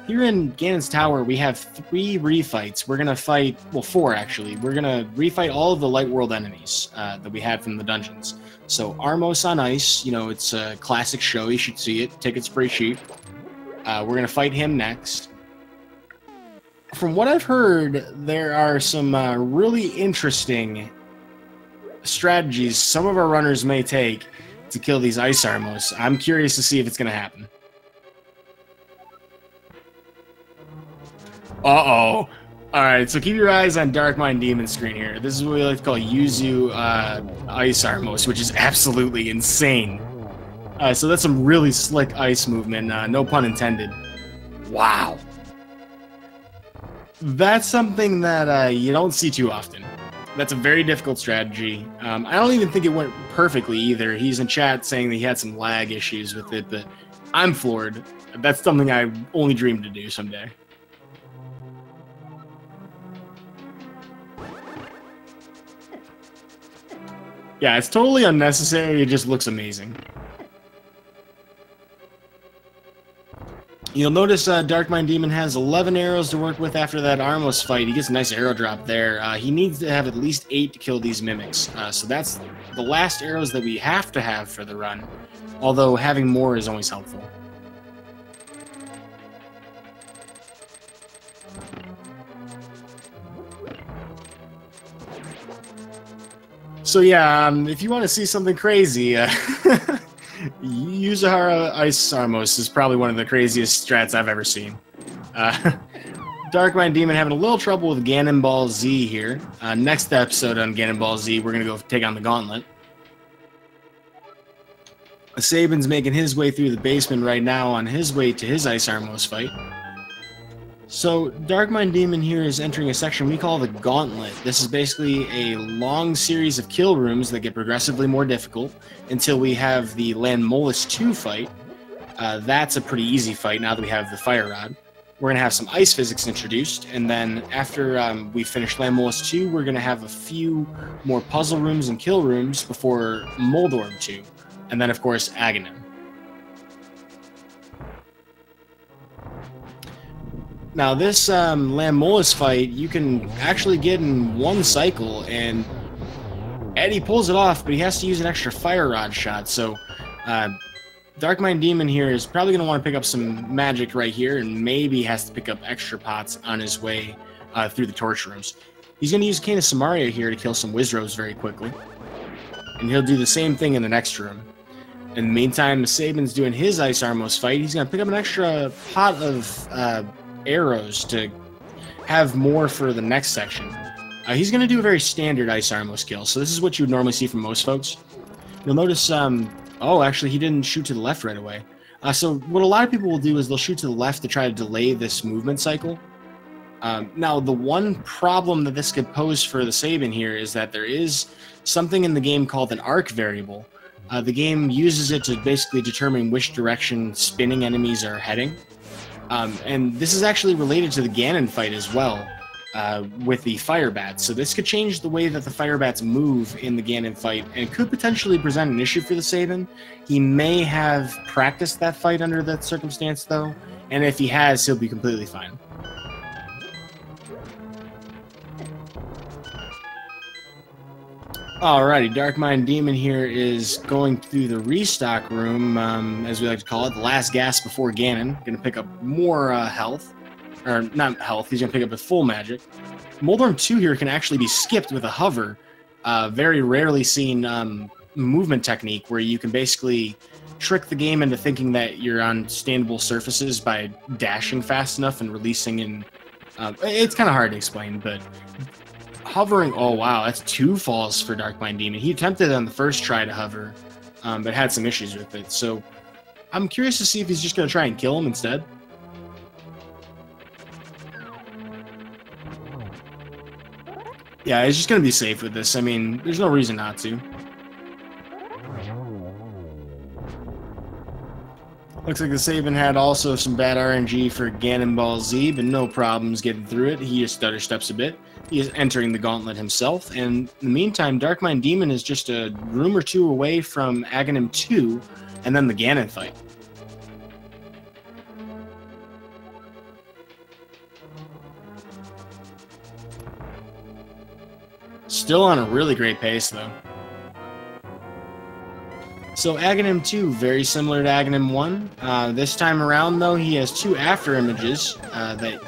here in Ganon's Tower, we have 3 refights. We're going to fight, well, 4 actually. We're going to refight all of the Light World enemies that we had from the dungeons. So Armos on Ice, you know, it's a classic show. You should see it. Tickets pretty cheap. We're going to fight him next. From what I've heard, there are some really interesting strategies some of our runners may take to kill these Ice Armos. I'm curious to see if it's going to happen. Uh-oh. Alright, so keep your eyes on darkminddemon's screen here. This is what we like to call Yuzu Ice Armos, which is absolutely insane. So that's some really slick ice movement, no pun intended. Wow. That's something that you don't see too often. That's a very difficult strategy. I don't even think it went perfectly either. He's in chat saying that he had some lag issues with it, but I'm floored. That's something I only dreamed to do someday. Yeah, it's totally unnecessary. It just looks amazing. You'll notice darkminddemon has 11 arrows to work with after that Armos fight. He gets a nice arrow drop there. He needs to have at least 8 to kill these mimics. So that's the last arrows that we have to have for the run, although having more is always helpful. So yeah, if you want to see something crazy, Yuzahara Ice Armos is probably one of the craziest strats I've ever seen. darkminddemon having a little trouble with Ganon Ball Z here. Next episode on Ganon Ball Z, we're going to go take on the Gauntlet. TheSabin's making his way through the basement right now on his way to his Ice Armos fight. So, darkminddemon here is entering a section we call the Gauntlet. This is basically a long series of kill rooms that get progressively more difficult until we have the Landmolus 2 fight. That's a pretty easy fight now that we have the Fire Rod. We're going to have some ice physics introduced, and then after we finish Landmolus 2, we're going to have a few more puzzle rooms and kill rooms before Moldorm 2, and then, of course, Aghanim. Now, this Landmolus fight, you can actually get in one cycle, and Eddie pulls it off, but he has to use an extra Fire Rod shot, so darkminddemon here is probably going to want to pick up some magic right here, and maybe has to pick up extra pots on his way through the torch rooms. He's going to use Cane of Samaria here to kill some Wizrows very quickly, and he'll do the same thing in the next room. In the meantime, TheSabin's doing his Ice Armos fight. He's going to pick up an extra pot of arrows to have more for the next section. He's going to do a very standard Ice Armos kill, so this is what you would normally see from most folks. You'll notice, oh, actually, he didn't shoot to the left right away. So what a lot of people will do is they'll shoot to the left to try to delay this movement cycle. Now, the one problem that this could pose for TheSabin here is that there is something in the game called an arc variable. The game uses it to basically determine which direction spinning enemies are heading. And this is actually related to the Ganon fight as well, with the Fire Bats. So this could change the way that the Fire Bats move in the Ganon fight, and could potentially present an issue for TheSabin. He may have practiced that fight under that circumstance, though, and if he has, he'll be completely fine. Alrighty, darkminddemon here is going through the restock room, as we like to call it, the last gasp before Ganon. Gonna pick up more health. Or, not health, he's gonna pick up a full magic. Moldorm 2 here can actually be skipped with a hover. Very rarely seen movement technique where you can basically trick the game into thinking that you're on standable surfaces by dashing fast enough and releasing in... it's kind of hard to explain, but... hovering, oh wow, that's 2 falls for darkminddemon. He attempted on the first try to hover, but had some issues with it. So I'm curious to see if he's just going to try and kill him instead. Yeah, he's just going to be safe with this. I mean, there's no reason not to. Looks like TheSabin had also some bad RNG for Ganon Ball Z, but no problems getting through it. He just stutter steps a bit. He is entering the gauntlet himself, and in the meantime, darkminddemon is just a room or 2 away from Aghanim 2, and then the Ganon fight. Still on a really great pace, though. So Aghanim 2, very similar to Aghanim 1. This time around, though, he has 2 after images that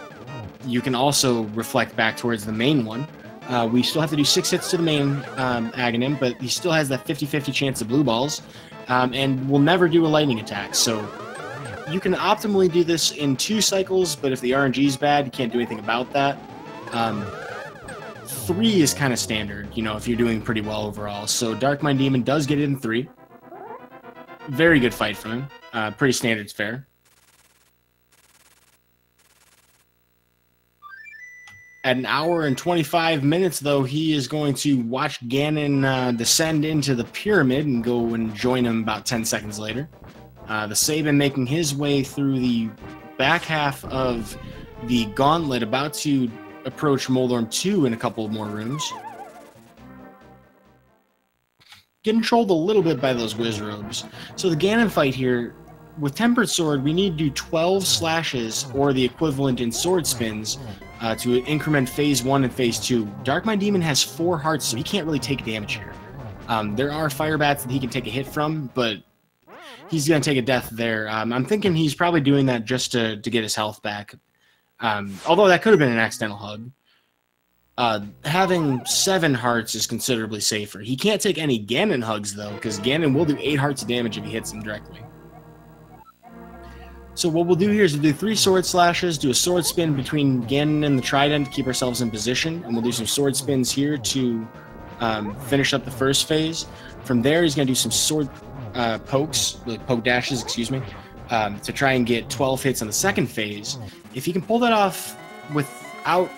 you can also reflect back towards the main one. We still have to do 6 hits to the main Aghanim, but he still has that 50-50 chance of blue balls, and will never do a lightning attack. So you can optimally do this in 2 cycles, but if the RNG is bad, you can't do anything about that. 3 is kind of standard, you know, if you're doing pretty well overall. So darkminddemon does get it in 3. Very good fight from him. Pretty standard fare. At an hour and 25 minutes, though, he is going to watch Ganon descend into the pyramid and go and join him about 10 seconds later. TheSabin making his way through the back half of the gauntlet, about to approach Moldorm 2 in a couple more rooms. Getting trolled a little bit by those Wizrobes. So the Ganon fight here, with Tempered Sword, we need to do 12 slashes, or the equivalent in sword spins, to increment Phase 1 and Phase 2. darkminddemon has 4 hearts, so he can't really take damage here. There are fire bats that he can take a hit from, but he's going to take a death there. I'm thinking he's probably doing that just to get his health back. Although that could have been an accidental hug. Having 7 hearts is considerably safer. He can't take any Ganon hugs, though, because Ganon will do 8 hearts of damage if he hits him directly. So what we'll do here is we'll do 3 sword slashes, do a sword spin between Ganon and the Trident to keep ourselves in position, and we'll do some sword spins here to finish up the first phase. From there, he's going to do some sword poke dashes, excuse me, to try and get 12 hits on the second phase. If he can pull that off without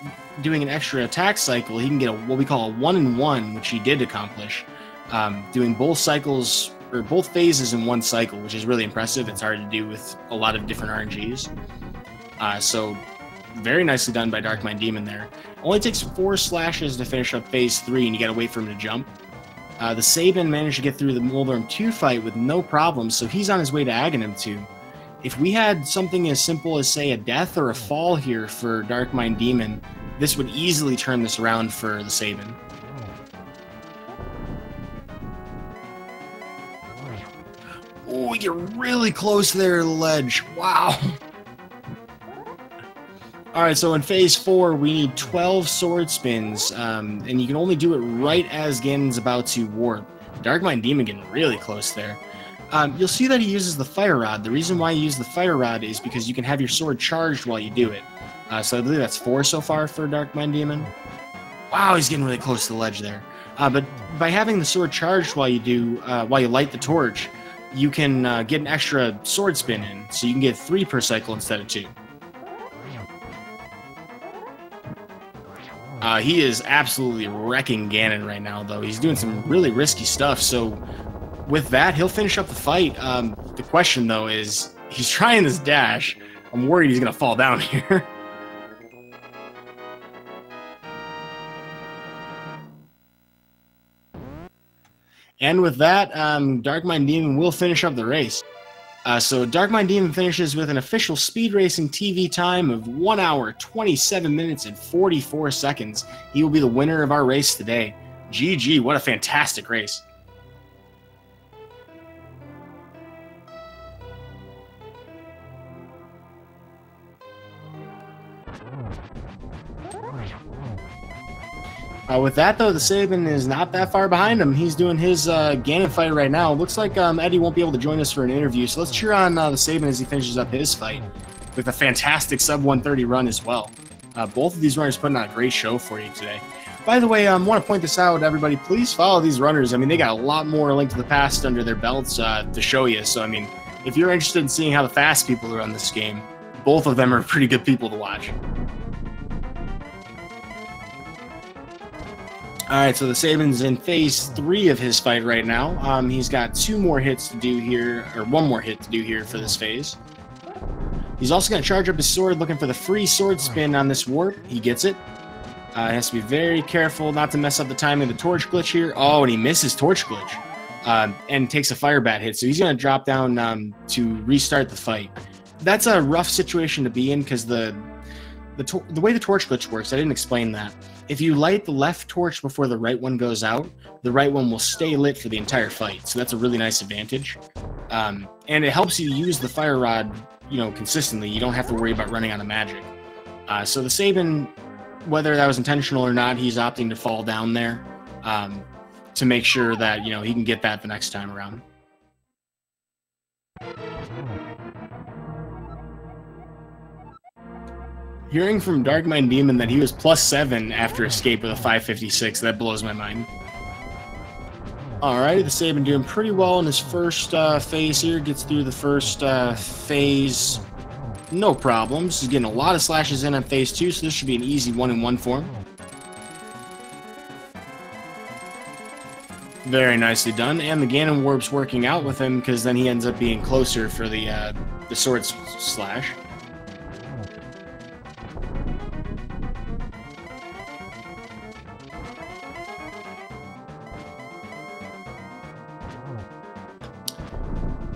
doing an extra attack cycle, he can get what we call a 1-in-1, which he did accomplish, doing both cycles or both phases in one cycle, which is really impressive. It's hard to do with a lot of different RNGs. So very nicely done by darkminddemon there. Only takes 4 slashes to finish up Phase 3, and you gotta wait for him to jump. TheSabin managed to get through the Moldorm 2 fight with no problems, so he's on his way to Aghanim 2. If we had something as simple as, say, a death or a fall here for darkminddemon, this would easily turn this around for TheSabin. Oh, you're really close there to the ledge. Wow. Alright, so in Phase 4, we need 12 sword spins, and you can only do it right as Ganon's about to warp. darkminddemon getting really close there. You'll see that he uses the Fire Rod. The reason why you use the Fire Rod is because you can have your sword charged while you do it. So I believe that's 4 so far for darkminddemon. Wow, he's getting really close to the ledge there. But by having the sword charged while you light the torch, you can get an extra sword spin in, so you can get 3 per cycle instead of 2. He is absolutely wrecking Ganon right now, though. He's doing some really risky stuff, so with that, he'll finish up the fight. The question, though, is he's trying this dash. I'm worried he's going to fall down here. And with that, darkminddemon will finish up the race. So darkminddemon finishes with an official speed racing TV time of 1 hour, 27 minutes, and 44 seconds. He will be the winner of our race today. GG, what a fantastic race. With that, though, TheSabin is not that far behind him. He's doing his Ganon fight right now. Looks like Eddie won't be able to join us for an interview, so let's cheer on TheSabin as he finishes up his fight with a fantastic sub-130 run as well. Both of these runners putting on a great show for you today. By the way, I want to point this out, everybody. Please follow these runners. I mean, they got a lot more Link to the Past under their belts to show you. So, I mean, if you're interested in seeing how the fast people run this game, both of them are pretty good people to watch. Alright, so TheSabin's in Phase 3 of his fight right now. He's got 2 more hits to do here, or 1 more hit to do here for this phase. He's also going to charge up his sword, looking for the free sword spin on this warp. He gets it. He has to be very careful not to mess up the timing of the torch glitch here. Oh, and he misses torch glitch. And takes a fire bat hit, so he's going to drop down to restart the fight. That's a rough situation to be in, because the way the torch glitch works, I didn't explain that. If you light the left torch before the right one goes out, the right one will stay lit for the entire fight. So that's a really nice advantage. And it helps you use the fire rod, consistently. You don't have to worry about running out of magic. So TheSabin, whether that was intentional or not, he's opting to fall down there to make sure that, he can get that the next time around. Hearing from darkminddemon that he was +7 after escape with a 556, that blows my mind. Alright, TheSabin doing pretty well in his first phase here. Gets through the first phase No problems. He's getting a lot of slashes in on phase 2, so this should be an easy 1-in-1 for him. Very nicely done, and the Ganon Warp's working out with him because then he ends up being closer for the sword slash.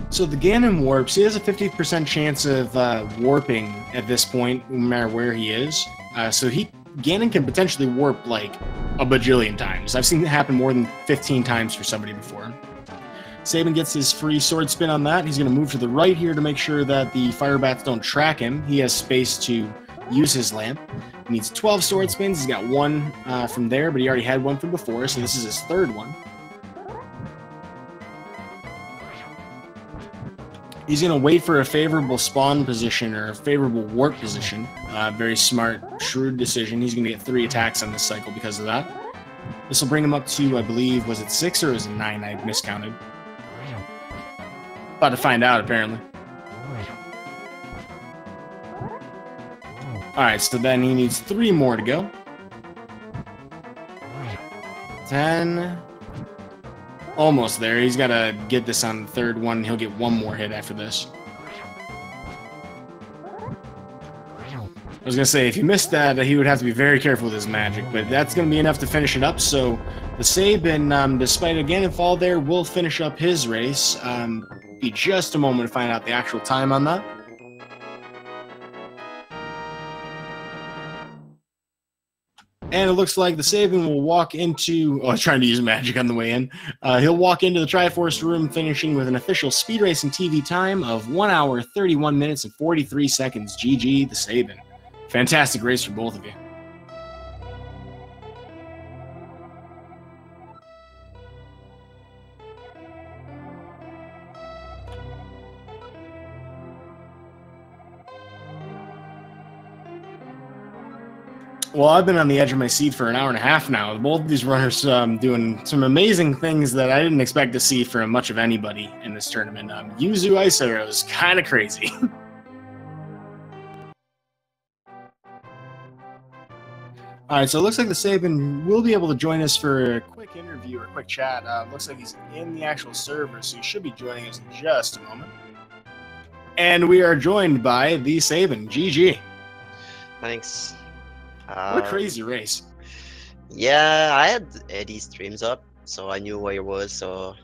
So the Ganon warps, he has a 50% chance of warping at this point, no matter where he is. So Ganon can potentially warp like a bajillion times. I've seen it happen more than 15 times for somebody before. Sabin gets his free sword spin on that. He's going to move to the right here to make sure that the fire bats don't track him. He has space to use his lamp. He needs 12 sword spins. He's got one from there, but he already had one from before, so this is his third one. He's going to wait for a favorable spawn position or a favorable warp position. Very smart, shrewd decision. He's going to get 3 attacks on this cycle because of that. This will bring him up to, I believe, was it 6 or was it 9? I miscounted. About to find out, apparently. Alright, so then he needs 3 more to go. 10... Almost there. He's got to get this on the third one. He'll get 1 more hit after this. I was going to say, if he missed that, he would have to be very careful with his magic, but that's going to be enough to finish it up. So TheSabin, despite a Ganon fall there, will finish up his race. Be just a moment to find out the actual time on that. And it looks like TheSabin will walk into... Oh, I was trying to use magic on the way in. He'll walk into the Triforce room, finishing with an official speed racing TV time of 1 hour, 31 minutes, and 43 seconds. GG, TheSabin. Fantastic race for both of you. Well, I've been on the edge of my seat for an hour and a half now. Both of these runners doing some amazing things that I didn't expect to see from much of anybody in this tournament. Yuzu Ice Arrow is kind of crazy. All right, so it looks like TheSabin will be able to join us for a quick interview or a quick chat. Looks like he's in the actual server, so he should be joining us in just a moment. And we are joined by TheSabin. GG. Thanks. What a crazy race. Yeah, I had Eddie's streams up, so I knew where he was. So,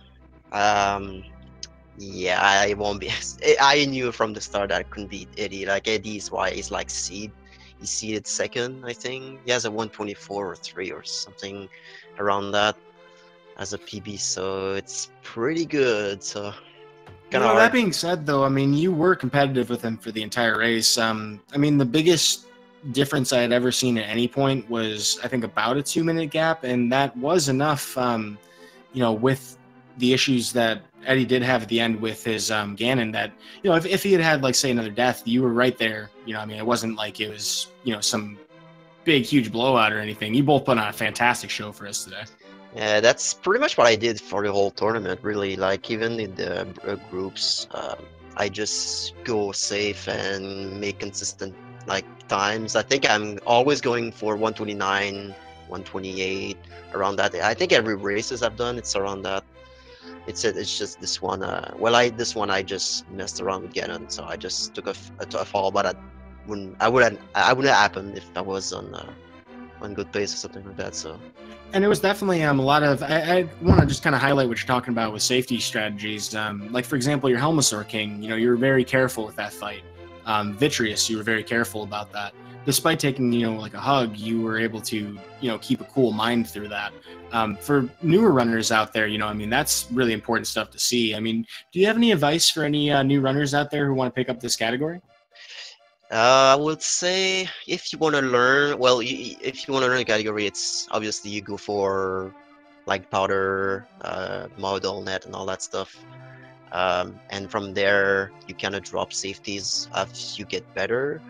yeah, I won't be. I knew from the start that I couldn't beat Eddie. Like, Eddie is why he's like seed. He's seeded second, I think. He has a 124 or 3 or something around that as a PB, so it's pretty good. So, that being said, though, I mean, you were competitive with him for the entire race. I mean, the biggest difference I had ever seen at any point was, I think, about a 2-minute gap, and that was enough, you know, with the issues that Eddie did have at the end with his Ganon, that, you know, if he had had, like, say, another death, you were right there. You know, I mean, it wasn't like it was, you know, some big, huge blowout or anything. You both put on a fantastic show for us today. Yeah, that's pretty much what I did for the whole tournament, really. Like, even in the groups, I just go safe and make consistent like times. I think I'm always going for 129, 128, around that. I think every races I've done, it's around that. It's just this one. This one I just messed around with Ganon, so I just took a fall, but I wouldn't happen if I was on good pace or something like that. So. And it was definitely a lot of. I want to just kind of highlight what you're talking about with safety strategies. Like, for example, your Helmasaur King. You know, you were very careful with that fight. Vitreous, you were very careful about that. Despite taking, you know, like a hug, you were able to, you know, keep a cool mind through that. For newer runners out there, you know, I mean, that's really important stuff to see. I mean, do you have any advice for any new runners out there who want to pick up this category? I would say if you want to learn, well, if you want to learn a category, it's obviously you go for like powder, model net, and all that stuff. And from there, you kind of drop safeties as you get better,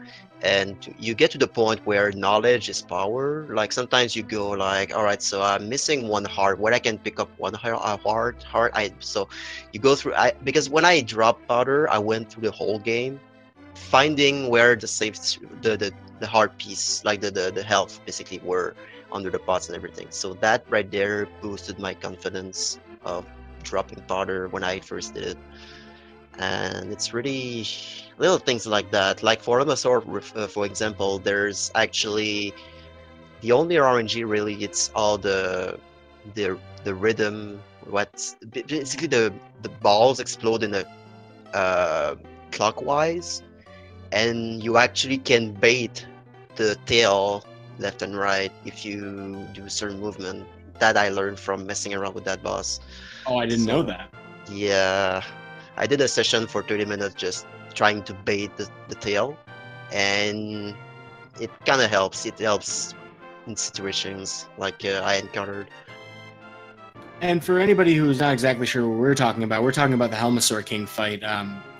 and you get to the point where knowledge is power. Like sometimes you go like, all right, so I'm missing one heart. Where I can pick up one heart. So you go through. Because when I dropped powder, I went through the whole game. finding where the safe, the hard piece, like the health basically were under the pots and everything. So that right there boosted my confidence of dropping powder when I first did it. And it's really little things like that. Like for MSR, for example, there's actually the only RNG really. It's all the rhythm. What's basically the balls explode in a clockwise, and you actually can bait the tail left and right if you do certain movement. That I learned from messing around with that boss. Oh, I didn't know that. Yeah, I did a session for 30 minutes just trying to bait the tail, and it kind of helps. It helps in situations like I encountered. And for anybody who's not exactly sure what we're talking about the Helmasaur King fight.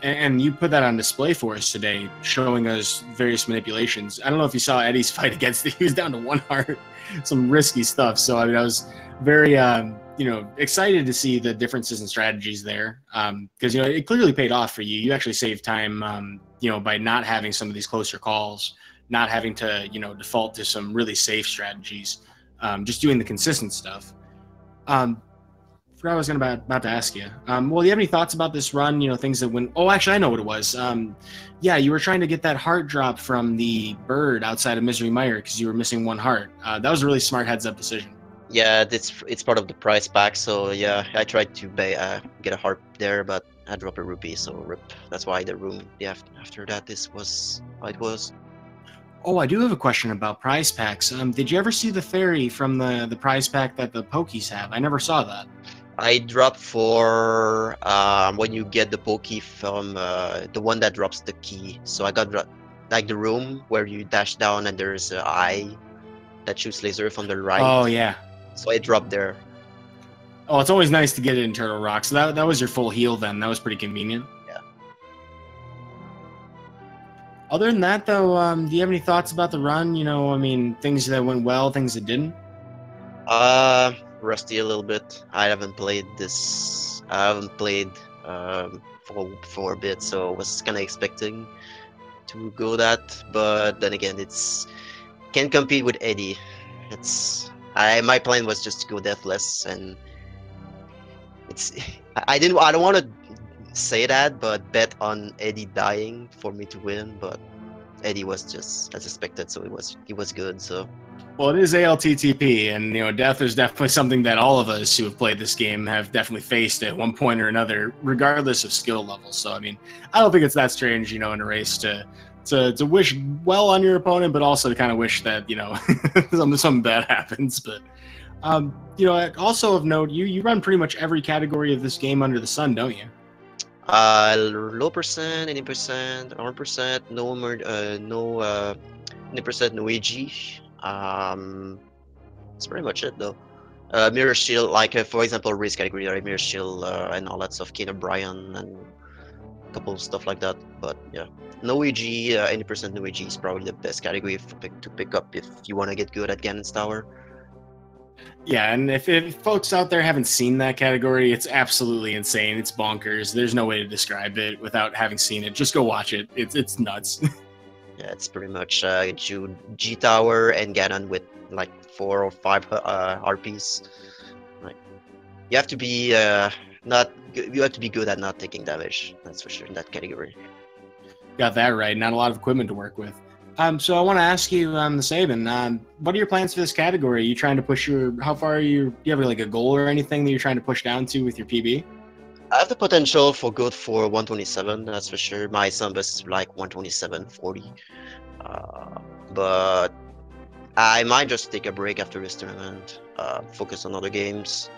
And you put that on display for us today, showing us various manipulations. I don't know if you saw Eddie's fight against it. He was down to 1 heart, some risky stuff. So I mean, I was very, excited to see the differences in strategies there, because it clearly paid off for you. You actually saved time, by not having some of these closer calls, not having to, default to some really safe strategies, just doing the consistent stuff. Forgot I was about to ask you. Well, do you have any thoughts about this run? Things that went. Oh, actually, I know what it was. Yeah, you were trying to get that heart drop from the bird outside of Misery Mire because you were missing 1 heart. That was a really smart heads-up decision. Yeah, it's part of the prize pack. So yeah, I tried to get a heart there, but I dropped a rupee. So rip. That's why the room. Yeah, after that, this was how it was. Oh, I do have a question about prize packs. Did you ever see the fairy from the prize pack that the Pokies have? I never saw that. I dropped for when you get the Pokey from the one that drops the key. So I got like the room where you dash down and there's an eye that shoots laser from the right. Oh, yeah. So I dropped there. Oh, it's always nice to get it in Turtle Rock. So that was your full heal then. That was pretty convenient. Yeah. Other than that, though, do you have any thoughts about the run? Things that went well, things that didn't? Rusty a little bit. I haven't played this. I haven't played for a bit, so I was kind of expecting to go that. But then again, it's can't compete with Eddie. My plan was just to go deathless, and it's I don't want to say that, but bet on Eddie dying for me to win. But Eddie was just as expected, so he was good. So. Well, it is ALTTP, and death is definitely something that all of us who have played this game have definitely faced at one point or another, regardless of skill level. So, I mean, I don't think it's that strange, in a race to wish well on your opponent, but also to kind of wish that something bad happens. But also of note, you run pretty much every category of this game under the sun, don't you? Low percent, 80%, 100%, no 80%, no AG. That's pretty much it though. Mirror Shield, like for example, race category, right? Mirror Shield and all that stuff, Kane O'Brien and a couple of stuff like that. But yeah, no AG, 80% no AG is probably the best category to pick up if you want to get good at Ganon's Tower. Yeah, and if folks out there haven't seen that category, it's absolutely insane. It's bonkers. There's no way to describe it without having seen it. Just go watch it. It's nuts. Yeah, it's pretty much G Tower and Ganon with like 4 or 5 RPs. Like you have to be you have to be good at not taking damage. That's for sure in that category. Got that right. Not a lot of equipment to work with. So I want to ask you, TheSabin, what are your plans for this category? Are you trying to push how far are you? Do you have like a goal or anything that you're trying to push down to with your PB? I have the potential for good for 127, that's for sure. My Sumbus is like 127.40. But I might just take a break after this tournament, focus on other games,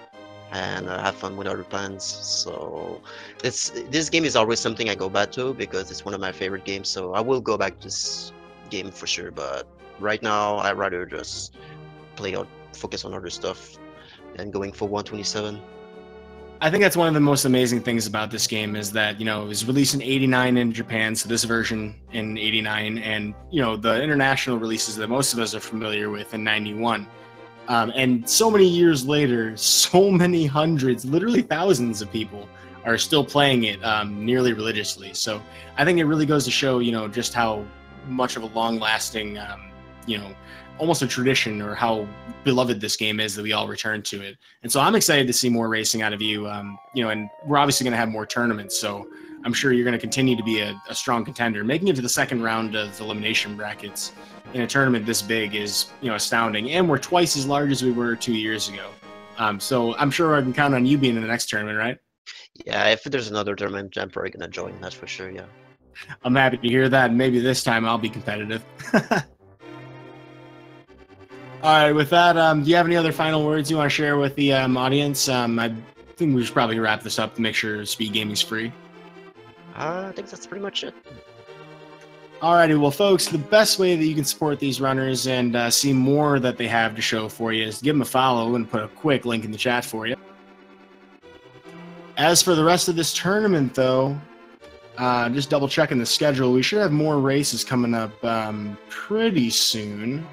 and have fun with other plans. So this game is always something I go back to because it's one of my favorite games. So I will go back to this game for sure. But right now, I'd rather just focus on other stuff and going for 127. I think that's one of the most amazing things about this game is that, it was released in '89 in Japan, so this version in '89, and, the international releases that most of us are familiar with in '91. And so many years later, so many hundreds, literally thousands of people are still playing it nearly religiously. So I think it really goes to show, just how much of a long-lasting, almost a tradition, or how beloved this game is, that we all return to it. And so I'm excited to see more racing out of you, and we're obviously going to have more tournaments. So I'm sure you're going to continue to be a strong contender. Making it to the second round of elimination brackets in a tournament this big is, astounding. And we're twice as large as we were 2 years ago. So I'm sure I can count on you being in the next tournament, right? Yeah, if there's another tournament, I'm probably gonna join. That's for sure. Yeah. I'm happy to hear that. And maybe this time I'll be competitive. All right, with that, do you have any other final words you want to share with the audience? I think we should probably wrap this up to make sure Speed Gaming's free. I think that's pretty much it. Alrighty, well, folks, the best way that you can support these runners and see more that they have to show for you is to give them a follow and put a quick link in the chat for you. As for the rest of this tournament, though, just double checking the schedule, we should have more races coming up pretty soon.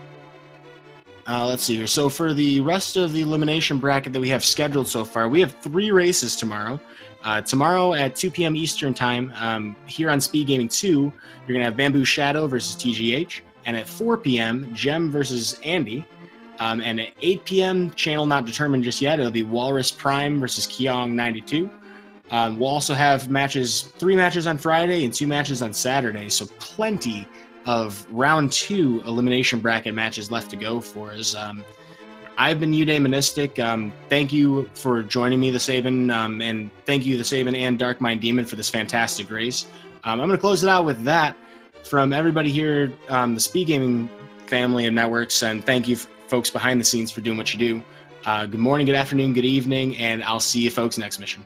Let's see here. So for the rest of the elimination bracket that we have scheduled so far, we have 3 races tomorrow. Tomorrow at 2 p.m. Eastern Time, here on Speed Gaming 2, you're going to have Bamboo Shadow versus TGH. And at 4 p.m., Gem versus Andy. And at 8 p.m., channel not determined just yet, it'll be Walrus Prime versus Keong 92. We'll also have 3 matches on Friday and 2 matches on Saturday. So plenty of round 2 elimination bracket matches left to go for us. I've been Eudaimonistic. Thank you for joining me, TheSabin, and thank you, TheSabin and darkminddemon, for this fantastic race. I'm going to close it out with that from everybody here, the Speed Gaming family of networks, and thank you, folks behind the scenes, for doing what you do. Good morning, good afternoon, good evening, and I'll see you folks next mission.